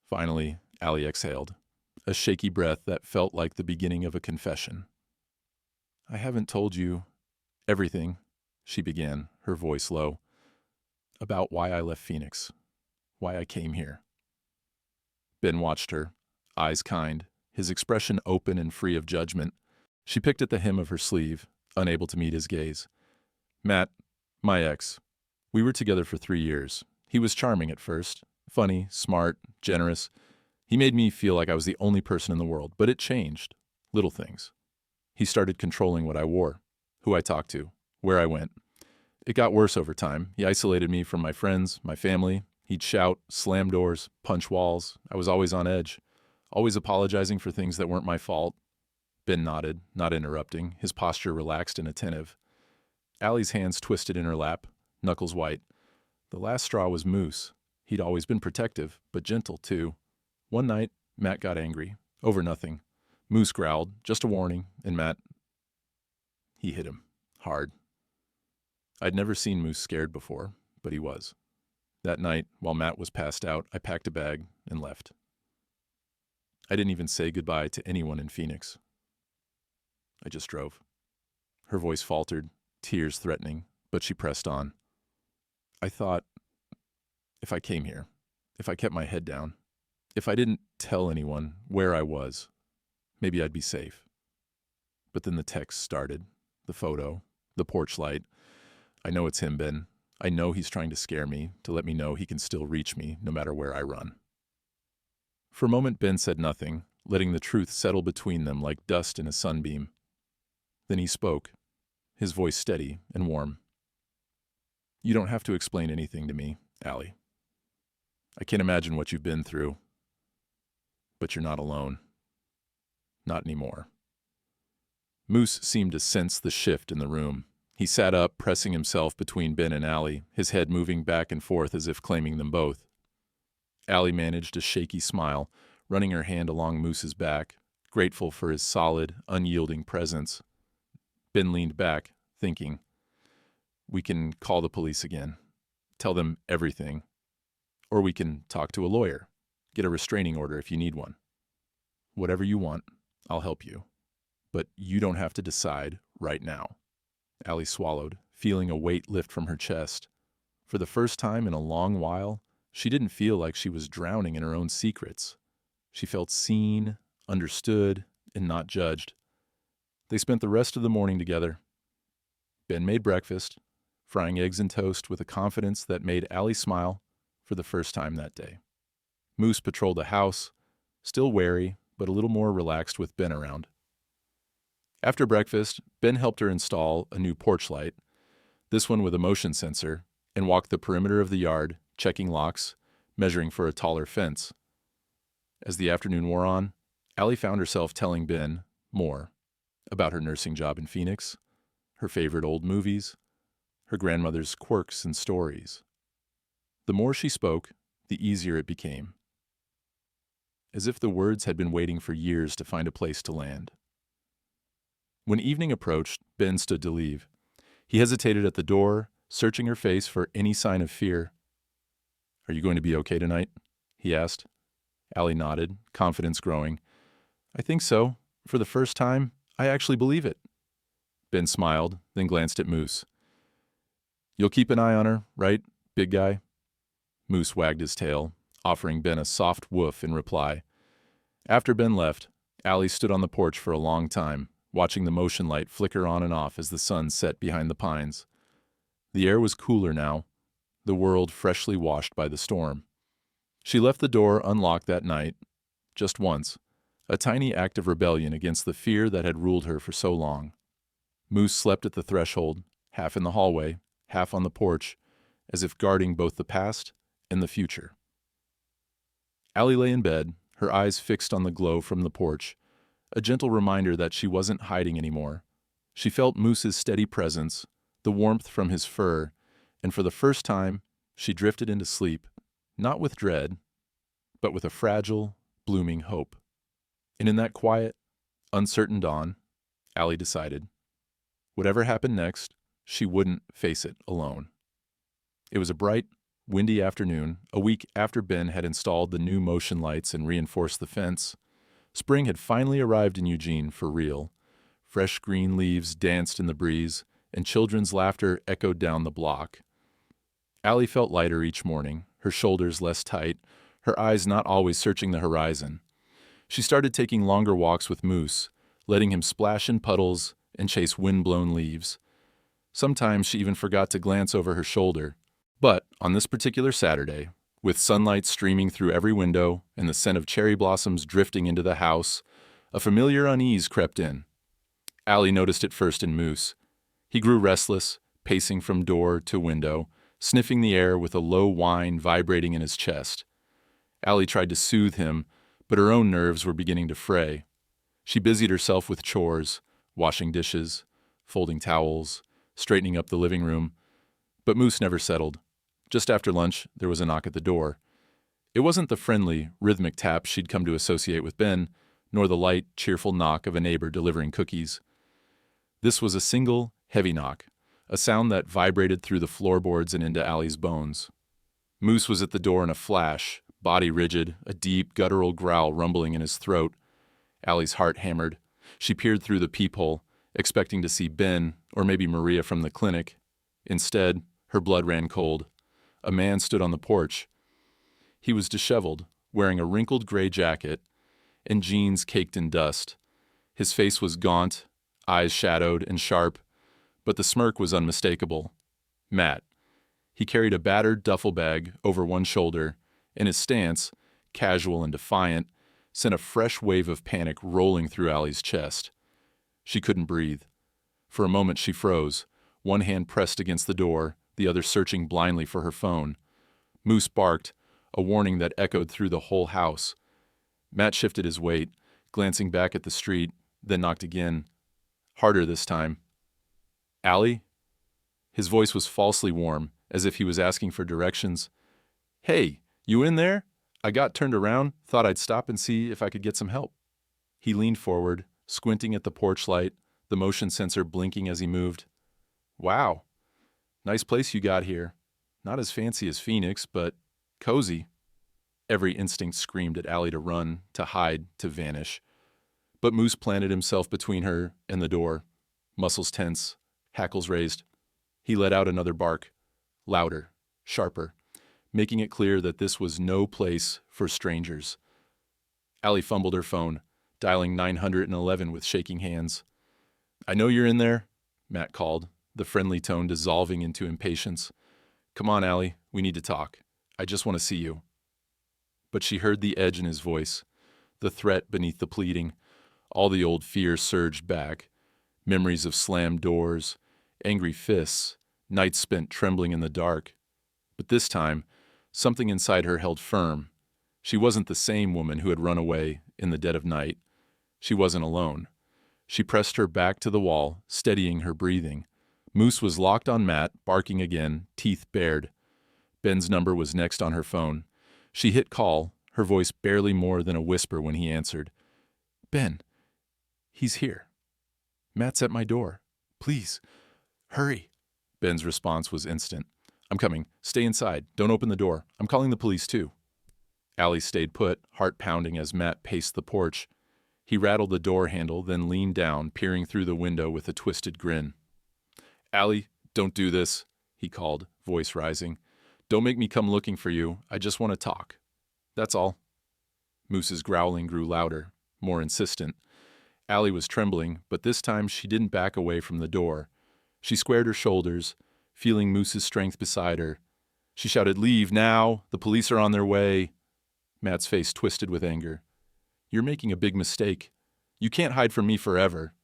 [SPEAKER 1] Finally, Allie exhaled, a shaky breath that felt like the beginning of a confession. "I haven't told you everything," she began, her voice low, "about why I left Phoenix, why I came here." Ben watched her, eyes kind, his expression open and free of judgment. She picked at the hem of her sleeve, unable to meet his gaze. "Matt, my ex. We were together for 3 years. He was charming at first, funny, smart, generous. He made me feel like I was the only person in the world, but it changed. Little things. He started controlling what I wore, who I talked to, where I went. It got worse over time. He isolated me from my friends, my family. He'd shout, slam doors, punch walls. I was always on edge, always apologizing for things that weren't my fault." Ben nodded, not interrupting, his posture relaxed and attentive. Allie's hands twisted in her lap, knuckles white. The last straw was Moose. He'd always been protective, but gentle, too. One night, Matt got angry, over nothing. Moose growled, just a warning, and Matt, he hit him, hard. I'd never seen Moose scared before, but he was. That night, while Matt was passed out, I packed a bag and left. I didn't even say goodbye to anyone in Phoenix. I just drove. Her voice faltered, tears threatening, but she pressed on. I thought, if I came here, if I kept my head down, if I didn't tell anyone where I was, maybe I'd be safe. But then the text started, the photo, the porch light. I know it's him, Ben. I know he's trying to scare me, to let me know he can still reach me, no matter where I run. For a moment, Ben said nothing, letting the truth settle between them like dust in a sunbeam. Then he spoke, his voice steady and warm. You don't have to explain anything to me, Allie. I can't imagine what you've been through. But you're not alone. Not anymore. Moose seemed to sense the shift in the room. He sat up, pressing himself between Ben and Allie, his head moving back and forth as if claiming them both. Allie managed a shaky smile, running her hand along Moose's back, grateful for his solid, unyielding presence. Ben leaned back, thinking, we can call the police again, tell them everything. Or we can talk to a lawyer, get a restraining order if you need one. Whatever you want, I'll help you. But you don't have to decide right now. Allie swallowed, feeling a weight lift from her chest. For the first time in a long while, she didn't feel like she was drowning in her own secrets. She felt seen, understood, and not judged. They spent the rest of the morning together. Ben made breakfast, frying eggs and toast with a confidence that made Allie smile for the first time that day. Moose patrolled the house, still wary, but a little more relaxed with Ben around. After breakfast, Ben helped her install a new porch light, this one with a motion sensor, and walked the perimeter of the yard, checking locks, measuring for a taller fence. As the afternoon wore on, Allie found herself telling Ben more about her nursing job in Phoenix, her favorite old movies, her grandmother's quirks and stories. The more she spoke, the easier it became, as if the words had been waiting for years to find a place to land. When evening approached, Ben stood to leave. He hesitated at the door, searching her face for any sign of fear. "Are you going to be okay tonight?" he asked. Allie nodded, confidence growing. "I think so. For the first time, I actually believe it." Ben smiled, then glanced at Moose. "You'll keep an eye on her, right, big guy?" Moose wagged his tail, offering Ben a soft woof in reply. After Ben left, Allie stood on the porch for a long time, watching the motion light flicker on and off as the sun set behind the pines. The air was cooler now, the world freshly washed by the storm. She left the door unlocked that night, just once, a tiny act of rebellion against the fear that had ruled her for so long. Moose slept at the threshold, half in the hallway, half on the porch, as if guarding both the past and the future. Allie lay in bed, her eyes fixed on the glow from the porch, a gentle reminder that she wasn't hiding anymore. She felt Moose's steady presence, the warmth from his fur, and for the first time, she drifted into sleep, not with dread, but with a fragile, blooming hope. And in that quiet, uncertain dawn, Allie decided, whatever happened next, she wouldn't face it alone. It was a bright, windy afternoon, a week after Ben had installed the new motion lights and reinforced the fence. Spring had finally arrived in Eugene for real. Fresh green leaves danced in the breeze, and children's laughter echoed down the block. Allie felt lighter each morning, her shoulders less tight, her eyes not always searching the horizon. She started taking longer walks with Moose, letting him splash in puddles and chase wind-blown leaves. Sometimes she even forgot to glance over her shoulder. But on this particular Saturday, with sunlight streaming through every window and the scent of cherry blossoms drifting into the house, a familiar unease crept in. Allie noticed it first in Moose. He grew restless, pacing from door to window, sniffing the air with a low whine vibrating in his chest. Allie tried to soothe him, but her own nerves were beginning to fray. She busied herself with chores, washing dishes, folding towels, straightening up the living room. But Moose never settled. Just after lunch, there was a knock at the door. It wasn't the friendly, rhythmic tap she'd come to associate with Ben, nor the light, cheerful knock of a neighbor delivering cookies. This was a single, heavy knock, a sound that vibrated through the floorboards and into Allie's bones. Moose was at the door in a flash, body rigid, a deep, guttural growl rumbling in his throat. Allie's heart hammered. She peered through the peephole, expecting to see Ben or maybe Maria from the clinic. Instead, her blood ran cold. A man stood on the porch. He was disheveled, wearing a wrinkled gray jacket and jeans caked in dust. His face was gaunt, eyes shadowed and sharp, but the smirk was unmistakable. Matt. He carried a battered duffel bag over one shoulder, and his stance, casual and defiant, sent a fresh wave of panic rolling through Allie's chest. She couldn't breathe. For a moment she froze, one hand pressed against the door, the other searching blindly for her phone. Moose barked, a warning that echoed through the whole house. Matt shifted his weight, glancing back at the street, then knocked again. Harder this time. "Allie?" His voice was falsely warm, as if he was asking for directions. "Hey, you in there? I got turned around, thought I'd stop and see if I could get some help." He leaned forward, squinting at the porch light, the motion sensor blinking as he moved. "Wow. Nice place you got here. Not as fancy as Phoenix, but cozy." Every instinct screamed at Allie to run, to hide, to vanish. But Moose planted himself between her and the door, muscles tense, hackles raised. He let out another bark, louder, sharper, making it clear that this was no place for strangers. Allie fumbled her phone, dialing 911 with shaking hands. "I know you're in there," Matt called, the friendly tone dissolving into impatience. "Come on, Allie, we need to talk. I just want to see you." But she heard the edge in his voice, the threat beneath the pleading. All the old fear surged back. Memories of slammed doors, angry fists, nights spent trembling in the dark. But this time, something inside her held firm. She wasn't the same woman who had run away in the dead of night. She wasn't alone. She pressed her back to the wall, steadying her breathing. Moose was locked on Matt, barking again, teeth bared. Ben's number was next on her phone. She hit call, her voice barely more than a whisper when he answered. "Ben, he's here. Matt's at my door. Please, hurry." Ben's response was instant. "I'm coming. Stay inside. Don't open the door. I'm calling the police too." Allie stayed put, heart pounding as Matt paced the porch. He rattled the door handle, then leaned down, peering through the window with a twisted grin. "Allie, don't do this," he called, voice rising. "Don't make me come looking for you. I just want to talk. That's all." Moose's growling grew louder, more insistent. Allie was trembling, but this time she didn't back away from the door. She squared her shoulders, feeling Moose's strength beside her. She shouted, "Leave now! The police are on their way!" Matt's face twisted with anger. "You're making a big mistake. You can't hide from me forever."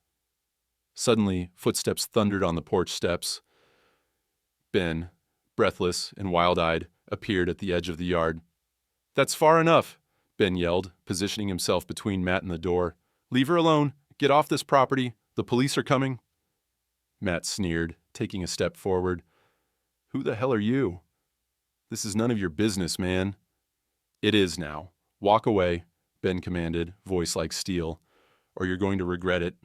[SPEAKER 1] Suddenly, footsteps thundered on the porch steps. Ben, breathless and wild-eyed, appeared at the edge of the yard. "That's far enough," Ben yelled, positioning himself between Matt and the door. "Leave her alone. Get off this property. The police are coming." Matt sneered, taking a step forward. "Who the hell are you?" "This is none of your business, man." "It is now. Walk away," Ben commanded, voice like steel, "or you're going to regret it."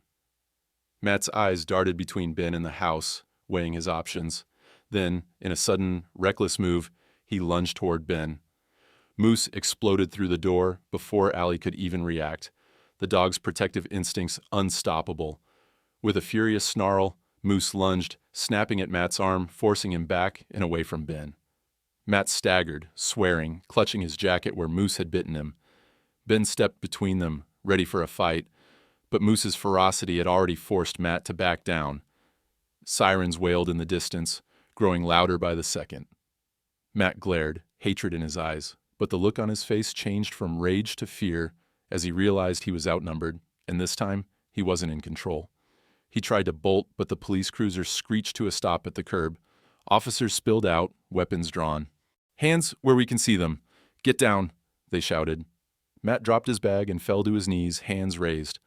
[SPEAKER 1] Matt's eyes darted between Ben and the house, weighing his options. Then, in a sudden, reckless move, he lunged toward Ben. Moose exploded through the door before Allie could even react, the dog's protective instincts unstoppable. With a furious snarl, Moose lunged, snapping at Matt's arm, forcing him back and away from Ben. Matt staggered, swearing, clutching his jacket where Moose had bitten him. Ben stepped between them, ready for a fight, but Moose's ferocity had already forced Matt to back down. Sirens wailed in the distance, growing louder by the second. Matt glared, hatred in his eyes, but the look on his face changed from rage to fear as he realized he was outnumbered, and this time he wasn't in control. He tried to bolt, but the police cruiser screeched to a stop at the curb. Officers spilled out, weapons drawn. "Hands where we can see them. Get down," they shouted. Matt dropped his bag and fell to his knees, hands raised.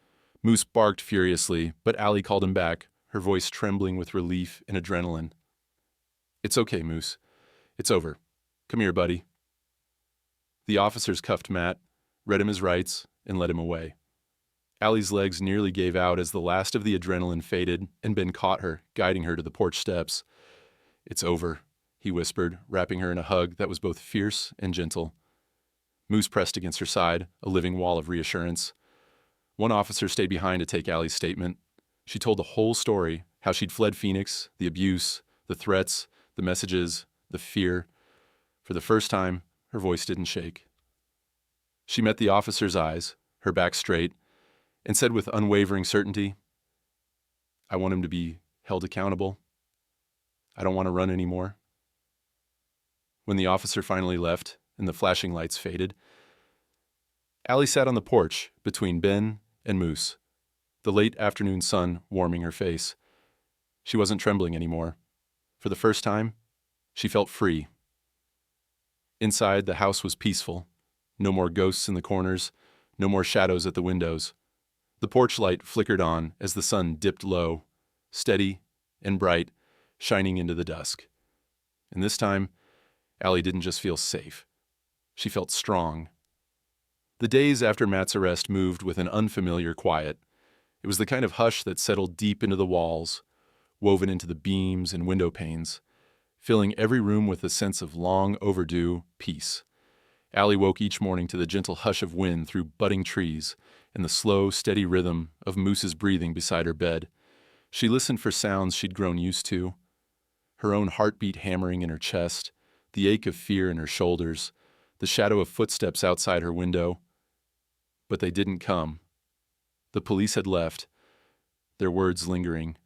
[SPEAKER 1] Moose barked furiously, but Allie called him back, her voice trembling with relief and adrenaline. "It's okay, Moose. It's over. Come here, buddy." The officers cuffed Matt, read him his rights, and led him away. Allie's legs nearly gave out as the last of the adrenaline faded, and Ben caught her, guiding her to the porch steps. "It's over," he whispered, wrapping her in a hug that was both fierce and gentle. Moose pressed against her side, a living wall of reassurance. One officer stayed behind to take Allie's statement. She told the whole story, how she'd fled Phoenix, the abuse, the threats, the messages, the fear. For the first time, her voice didn't shake. She met the officer's eyes, her back straight, and said with unwavering certainty, "I want him to be held accountable. I don't want to run anymore." When the officer finally left and the flashing lights faded, Allie sat on the porch between Ben and Moose, the late afternoon sun warming her face. She wasn't trembling anymore. For the first time, she felt free. Inside, the house was peaceful. No more ghosts in the corners, no more shadows at the windows. The porch light flickered on as the sun dipped low, steady and bright, shining into the dusk. And this time, Allie didn't just feel safe. She felt strong. The days after Matt's arrest moved with an unfamiliar quiet. It was the kind of hush that settled deep into the walls, woven into the beams and window panes, filling every room with a sense of long overdue peace. Allie woke each morning to the gentle hush of wind through budding trees and the slow, steady rhythm of Moose's breathing beside her bed. She listened for sounds she'd grown used to, her own heartbeat hammering in her chest, the ache of fear in her shoulders, the shadow of footsteps outside her window. But they didn't come. The police had left, their words lingering.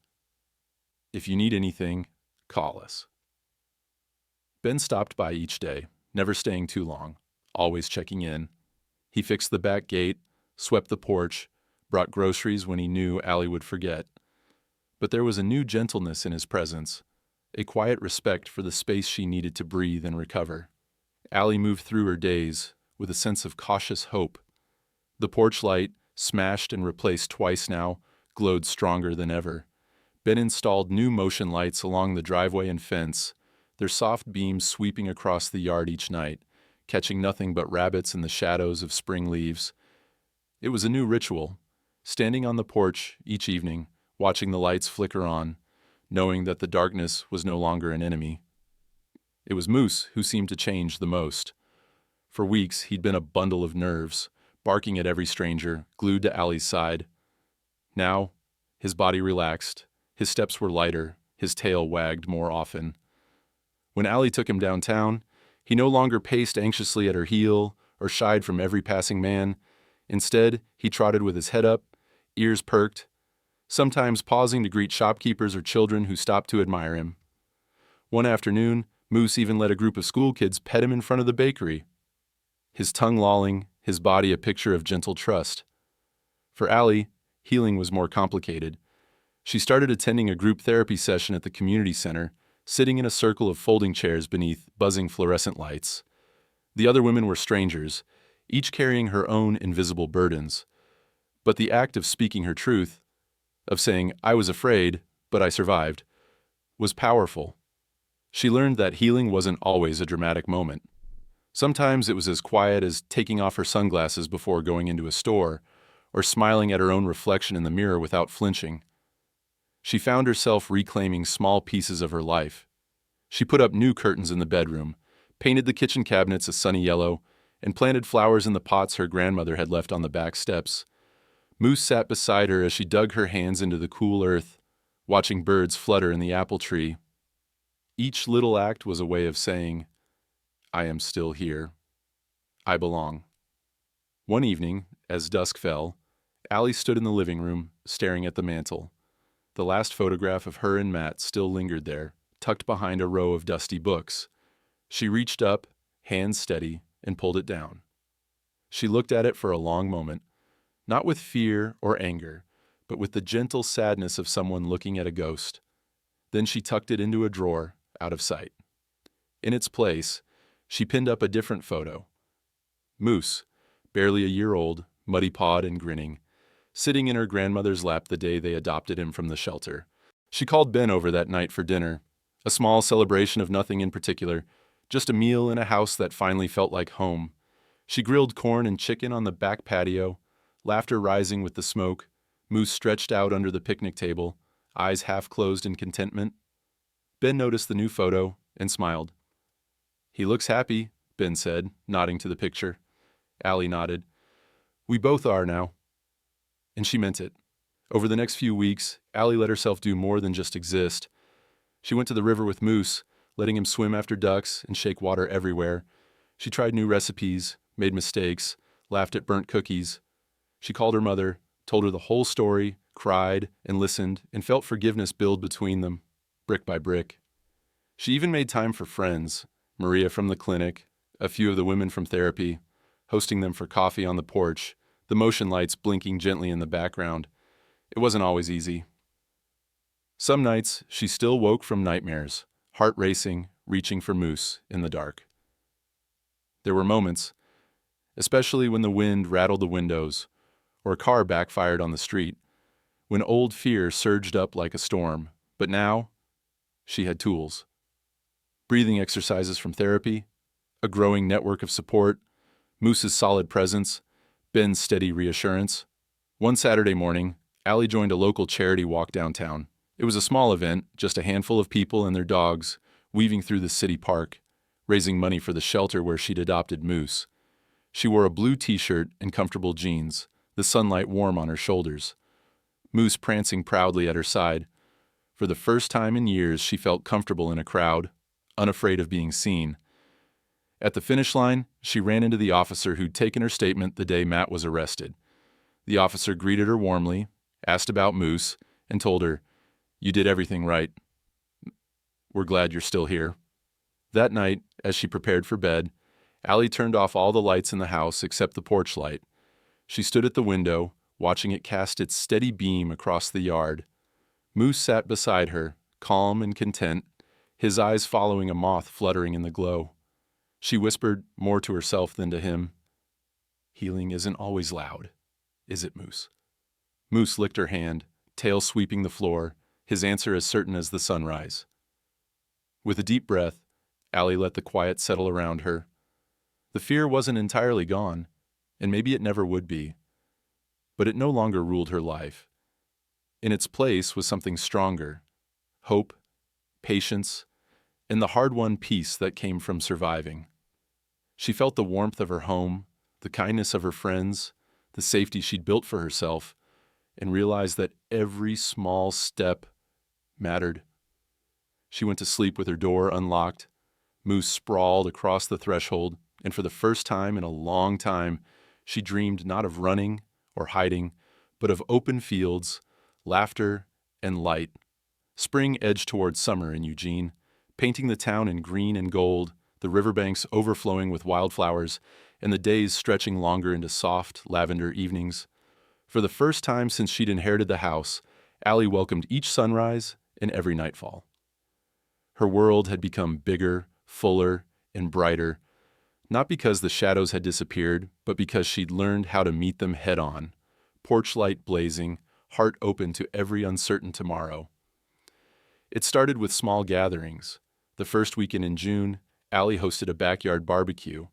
[SPEAKER 1] "If you need anything, call us." Ben stopped by each day, never staying too long, always checking in. He fixed the back gate, swept the porch, brought groceries when he knew Allie would forget. But there was a new gentleness in his presence, a quiet respect for the space she needed to breathe and recover. Allie moved through her days with a sense of cautious hope. The porch light, smashed and replaced twice now, glowed stronger than ever. Ben installed new motion lights along the driveway and fence, their soft beams sweeping across the yard each night, catching nothing but rabbits in the shadows of spring leaves. It was a new ritual, standing on the porch each evening, watching the lights flicker on, knowing that the darkness was no longer an enemy. It was Moose who seemed to change the most. For weeks, he'd been a bundle of nerves, barking at every stranger, glued to Allie's side. Now, his body relaxed, his steps were lighter, his tail wagged more often. When Allie took him downtown, he no longer paced anxiously at her heel or shied from every passing man. Instead, he trotted with his head up, ears perked, sometimes pausing to greet shopkeepers or children who stopped to admire him. One afternoon, Moose even let a group of school kids pet him in front of the bakery. His tongue lolling, his body a picture of gentle trust. For Allie, healing was more complicated. She started attending a group therapy session at the community center, sitting in a circle of folding chairs beneath buzzing fluorescent lights. The other women were strangers, each carrying her own invisible burdens. But the act of speaking her truth, of saying, "I was afraid, but I survived," was powerful. She learned that healing wasn't always a dramatic moment. Sometimes it was as quiet as taking off her sunglasses before going into a store, or smiling at her own reflection in the mirror without flinching. She found herself reclaiming small pieces of her life. She put up new curtains in the bedroom, painted the kitchen cabinets a sunny yellow, and planted flowers in the pots her grandmother had left on the back steps. Moose sat beside her as she dug her hands into the cool earth, watching birds flutter in the apple tree. Each little act was a way of saying, "I am still here. I belong." One evening, as dusk fell, Allie stood in the living room, staring at the mantel. The last photograph of her and Matt still lingered there, tucked behind a row of dusty books. She reached up, hands steady, and pulled it down. She looked at it for a long moment, not with fear or anger, but with the gentle sadness of someone looking at a ghost. Then she tucked it into a drawer, out of sight. In its place, she pinned up a different photo. Moose, barely a year old, muddy-pawed and grinning, sitting in her grandmother's lap the day they adopted him from the shelter. She called Ben over that night for dinner, a small celebration of nothing in particular, just a meal in a house that finally felt like home. She grilled corn and chicken on the back patio, laughter rising with the smoke, Moose stretched out under the picnic table, eyes half closed in contentment. Ben noticed the new photo and smiled. "He looks happy," Ben said, nodding to the picture. Allie nodded. "We both are now." And she meant it. Over the next few weeks, Allie let herself do more than just exist. She went to the river with Moose, letting him swim after ducks and shake water everywhere. She tried new recipes, made mistakes, laughed at burnt cookies. She called her mother, told her the whole story, cried and listened, and felt forgiveness build between them, brick by brick. She even made time for friends, Maria from the clinic, a few of the women from therapy, hosting them for coffee on the porch, the motion lights blinking gently in the background. It wasn't always easy. Some nights, she still woke from nightmares, heart racing, reaching for Moose in the dark. There were moments, especially when the wind rattled the windows, or a car backfired on the street, when old fear surged up like a storm. But now, she had tools. Breathing exercises from therapy, a growing network of support, Moose's solid presence, Ben's steady reassurance. One Saturday morning, Allie joined a local charity walk downtown. It was a small event, just a handful of people and their dogs, weaving through the city park, raising money for the shelter where she'd adopted Moose. She wore a blue t-shirt and comfortable jeans, the sunlight warm on her shoulders. Moose prancing proudly at her side. For the first time in years, she felt comfortable in a crowd, unafraid of being seen. At the finish line, she ran into the officer who'd taken her statement the day Matt was arrested. The officer greeted her warmly, asked about Moose, and told her, "You did everything right. We're glad you're still here." That night, as she prepared for bed, Allie turned off all the lights in the house except the porch light. She stood at the window, watching it cast its steady beam across the yard. Moose sat beside her, calm and content, his eyes following a moth fluttering in the glow. She whispered, more to herself than to him, "Healing isn't always loud, is it, Moose?" Moose licked her hand, tail sweeping the floor, his answer as certain as the sunrise. With a deep breath, Allie let the quiet settle around her. The fear wasn't entirely gone, and maybe it never would be, but it no longer ruled her life. In its place was something stronger: hope, patience, and the hard-won peace that came from surviving. She felt the warmth of her home, the kindness of her friends, the safety she'd built for herself, and realized that every small step mattered. She went to sleep with her door unlocked. Moose sprawled across the threshold, and for the first time in a long time, she dreamed not of running or hiding, but of open fields, laughter, and light. Spring edged toward summer in Eugene, painting the town in green and gold, the riverbanks overflowing with wildflowers, and the days stretching longer into soft, lavender evenings. For the first time since she'd inherited the house, Allie welcomed each sunrise and every nightfall. Her world had become bigger, fuller, and brighter, not because the shadows had disappeared, but because she'd learned how to meet them head-on, porch light blazing, heart open to every uncertain tomorrow. It started with small gatherings. The first weekend in June, Allie hosted a backyard barbecue.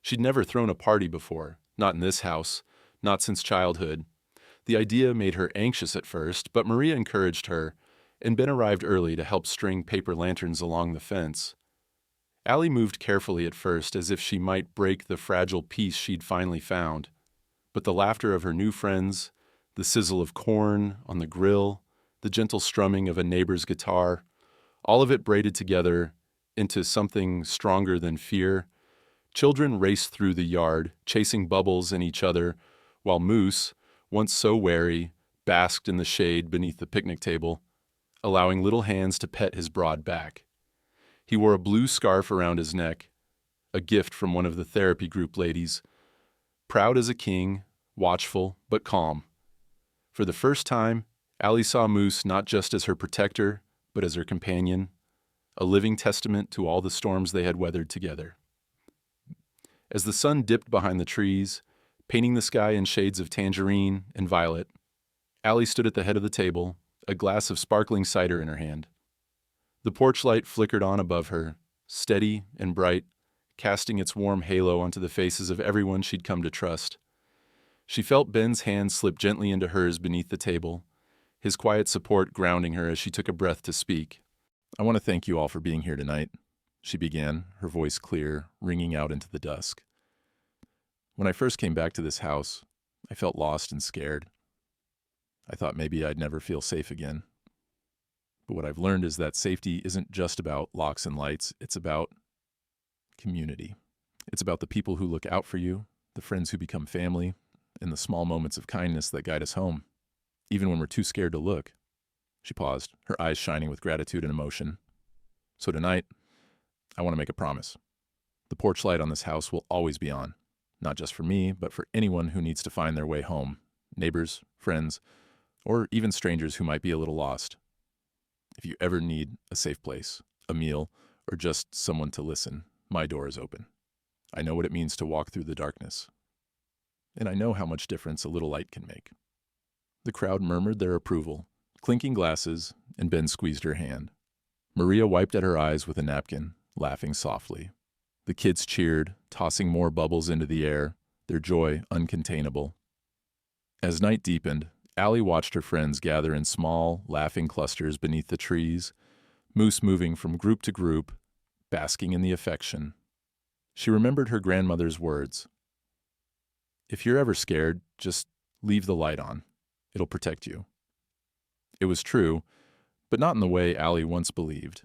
[SPEAKER 1] She'd never thrown a party before, not in this house, not since childhood. The idea made her anxious at first, but Maria encouraged her, and Ben arrived early to help string paper lanterns along the fence. Allie moved carefully at first, as if she might break the fragile peace she'd finally found. But the laughter of her new friends, the sizzle of corn on the grill, the gentle strumming of a neighbor's guitar, all of it braided together into something stronger than fear. Children raced through the yard, chasing bubbles and each other, while Moose, once so wary, basked in the shade beneath the picnic table, allowing little hands to pet his broad back. He wore a blue scarf around his neck, a gift from one of the therapy group ladies, proud as a king, watchful but calm. For the first time, Allie saw Moose not just as her protector, but as her companion, a living testament to all the storms they had weathered together. As the sun dipped behind the trees, painting the sky in shades of tangerine and violet, Allie stood at the head of the table, a glass of sparkling cider in her hand. The porch light flickered on above her, steady and bright, casting its warm halo onto the faces of everyone she'd come to trust. She felt Ben's hand slip gently into hers beneath the table, his quiet support grounding her as she took a breath to speak. "I want to thank you all for being here tonight," she began, her voice clear, ringing out into the dusk. "When I first came back to this house, I felt lost and scared. I thought maybe I'd never feel safe again. But what I've learned is that safety isn't just about locks and lights, it's about community. It's about the people who look out for you, the friends who become family, and the small moments of kindness that guide us home, even when we're too scared to look." She paused, her eyes shining with gratitude and emotion. "So tonight, I want to make a promise. The porch light on this house will always be on, not just for me, but for anyone who needs to find their way home, neighbors, friends, or even strangers who might be a little lost. If you ever need a safe place, a meal, or just someone to listen, my door is open. I know what it means to walk through the darkness. And I know how much difference a little light can make." The crowd murmured their approval, clinking glasses, and Ben squeezed her hand. Maria wiped at her eyes with a napkin, laughing softly. The kids cheered, tossing more bubbles into the air, their joy uncontainable. As night deepened, Allie watched her friends gather in small, laughing clusters beneath the trees, Moose moving from group to group, basking in the affection. She remembered her grandmother's words. "If you're ever scared, just leave the light on. It'll protect you." It was true, but not in the way Allie once believed.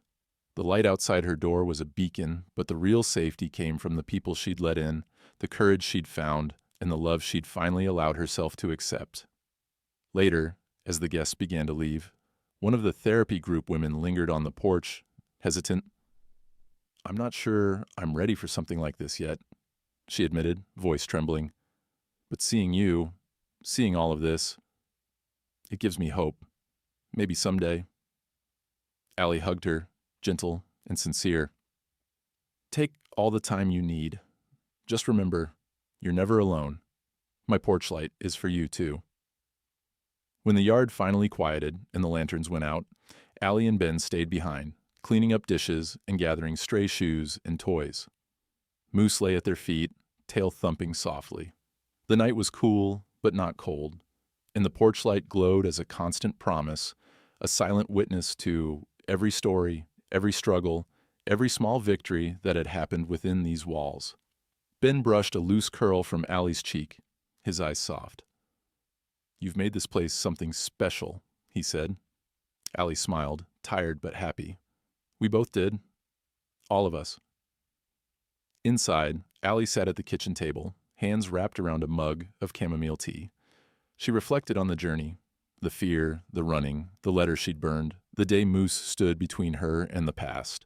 [SPEAKER 1] The light outside her door was a beacon, but the real safety came from the people she'd let in, the courage she'd found, and the love she'd finally allowed herself to accept. Later, as the guests began to leave, one of the therapy group women lingered on the porch, hesitant. "I'm not sure I'm ready for something like this yet," she admitted, voice trembling. "But seeing you, seeing all of this, it gives me hope." Maybe someday. Allie hugged her, gentle and sincere. Take all the time you need. Just remember, you're never alone. My porch light is for you, too. When the yard finally quieted and the lanterns went out, Allie and Ben stayed behind, cleaning up dishes and gathering stray shoes and toys. Moose lay at their feet, tail thumping softly. The night was cool, but not cold, and the porch light glowed as a constant promise, a silent witness to every story, every struggle, every small victory that had happened within these walls. Ben brushed a loose curl from Allie's cheek, his eyes soft. You've made this place something special, he said. Allie smiled, tired but happy. We both did. All of us. Inside, Allie sat at the kitchen table, hands wrapped around a mug of chamomile tea. She reflected on the journey, the fear, the running, the letters she'd burned, the day Moose stood between her and the past.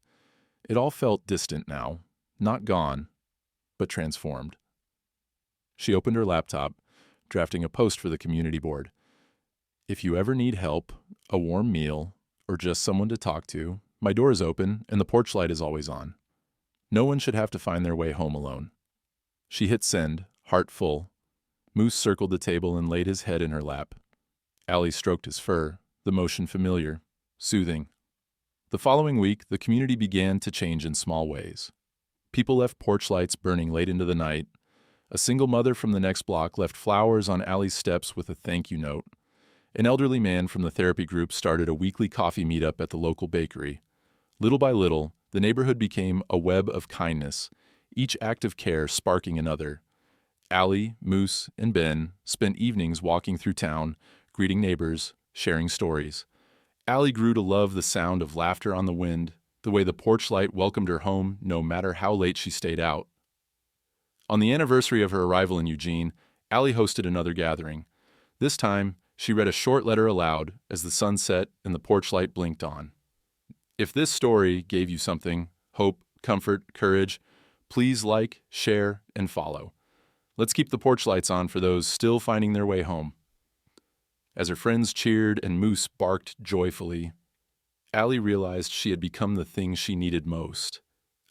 [SPEAKER 1] It all felt distant now, not gone, but transformed. She opened her laptop, drafting a post for the community board. If you ever need help, a warm meal, or just someone to talk to, my door is open and the porch light is always on. No one should have to find their way home alone. She hit send, heart full. Moose circled the table and laid his head in her lap. Allie stroked his fur, the motion familiar, soothing. The following week, the community began to change in small ways. People left porch lights burning late into the night. A single mother from the next block left flowers on Allie's steps with a thank you note. An elderly man from the therapy group started a weekly coffee meetup at the local bakery. Little by little, the neighborhood became a web of kindness, each act of care sparking another. Allie, Moose, and Ben spent evenings walking through town, greeting neighbors, sharing stories. Allie grew to love the sound of laughter on the wind, the way the porch light welcomed her home no matter how late she stayed out. On the anniversary of her arrival in Eugene, Allie hosted another gathering. This time, she read a short letter aloud as the sun set and the porch light blinked on. If this story gave you something, hope, comfort, courage, please like, share, and follow. Let's keep the porch lights on for those still finding their way home. As her friends cheered and Moose barked joyfully, Allie realized she had become the thing she needed most.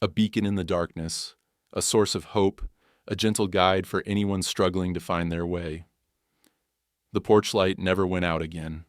[SPEAKER 1] A beacon in the darkness, a source of hope, a gentle guide for anyone struggling to find their way. The porch light never went out again,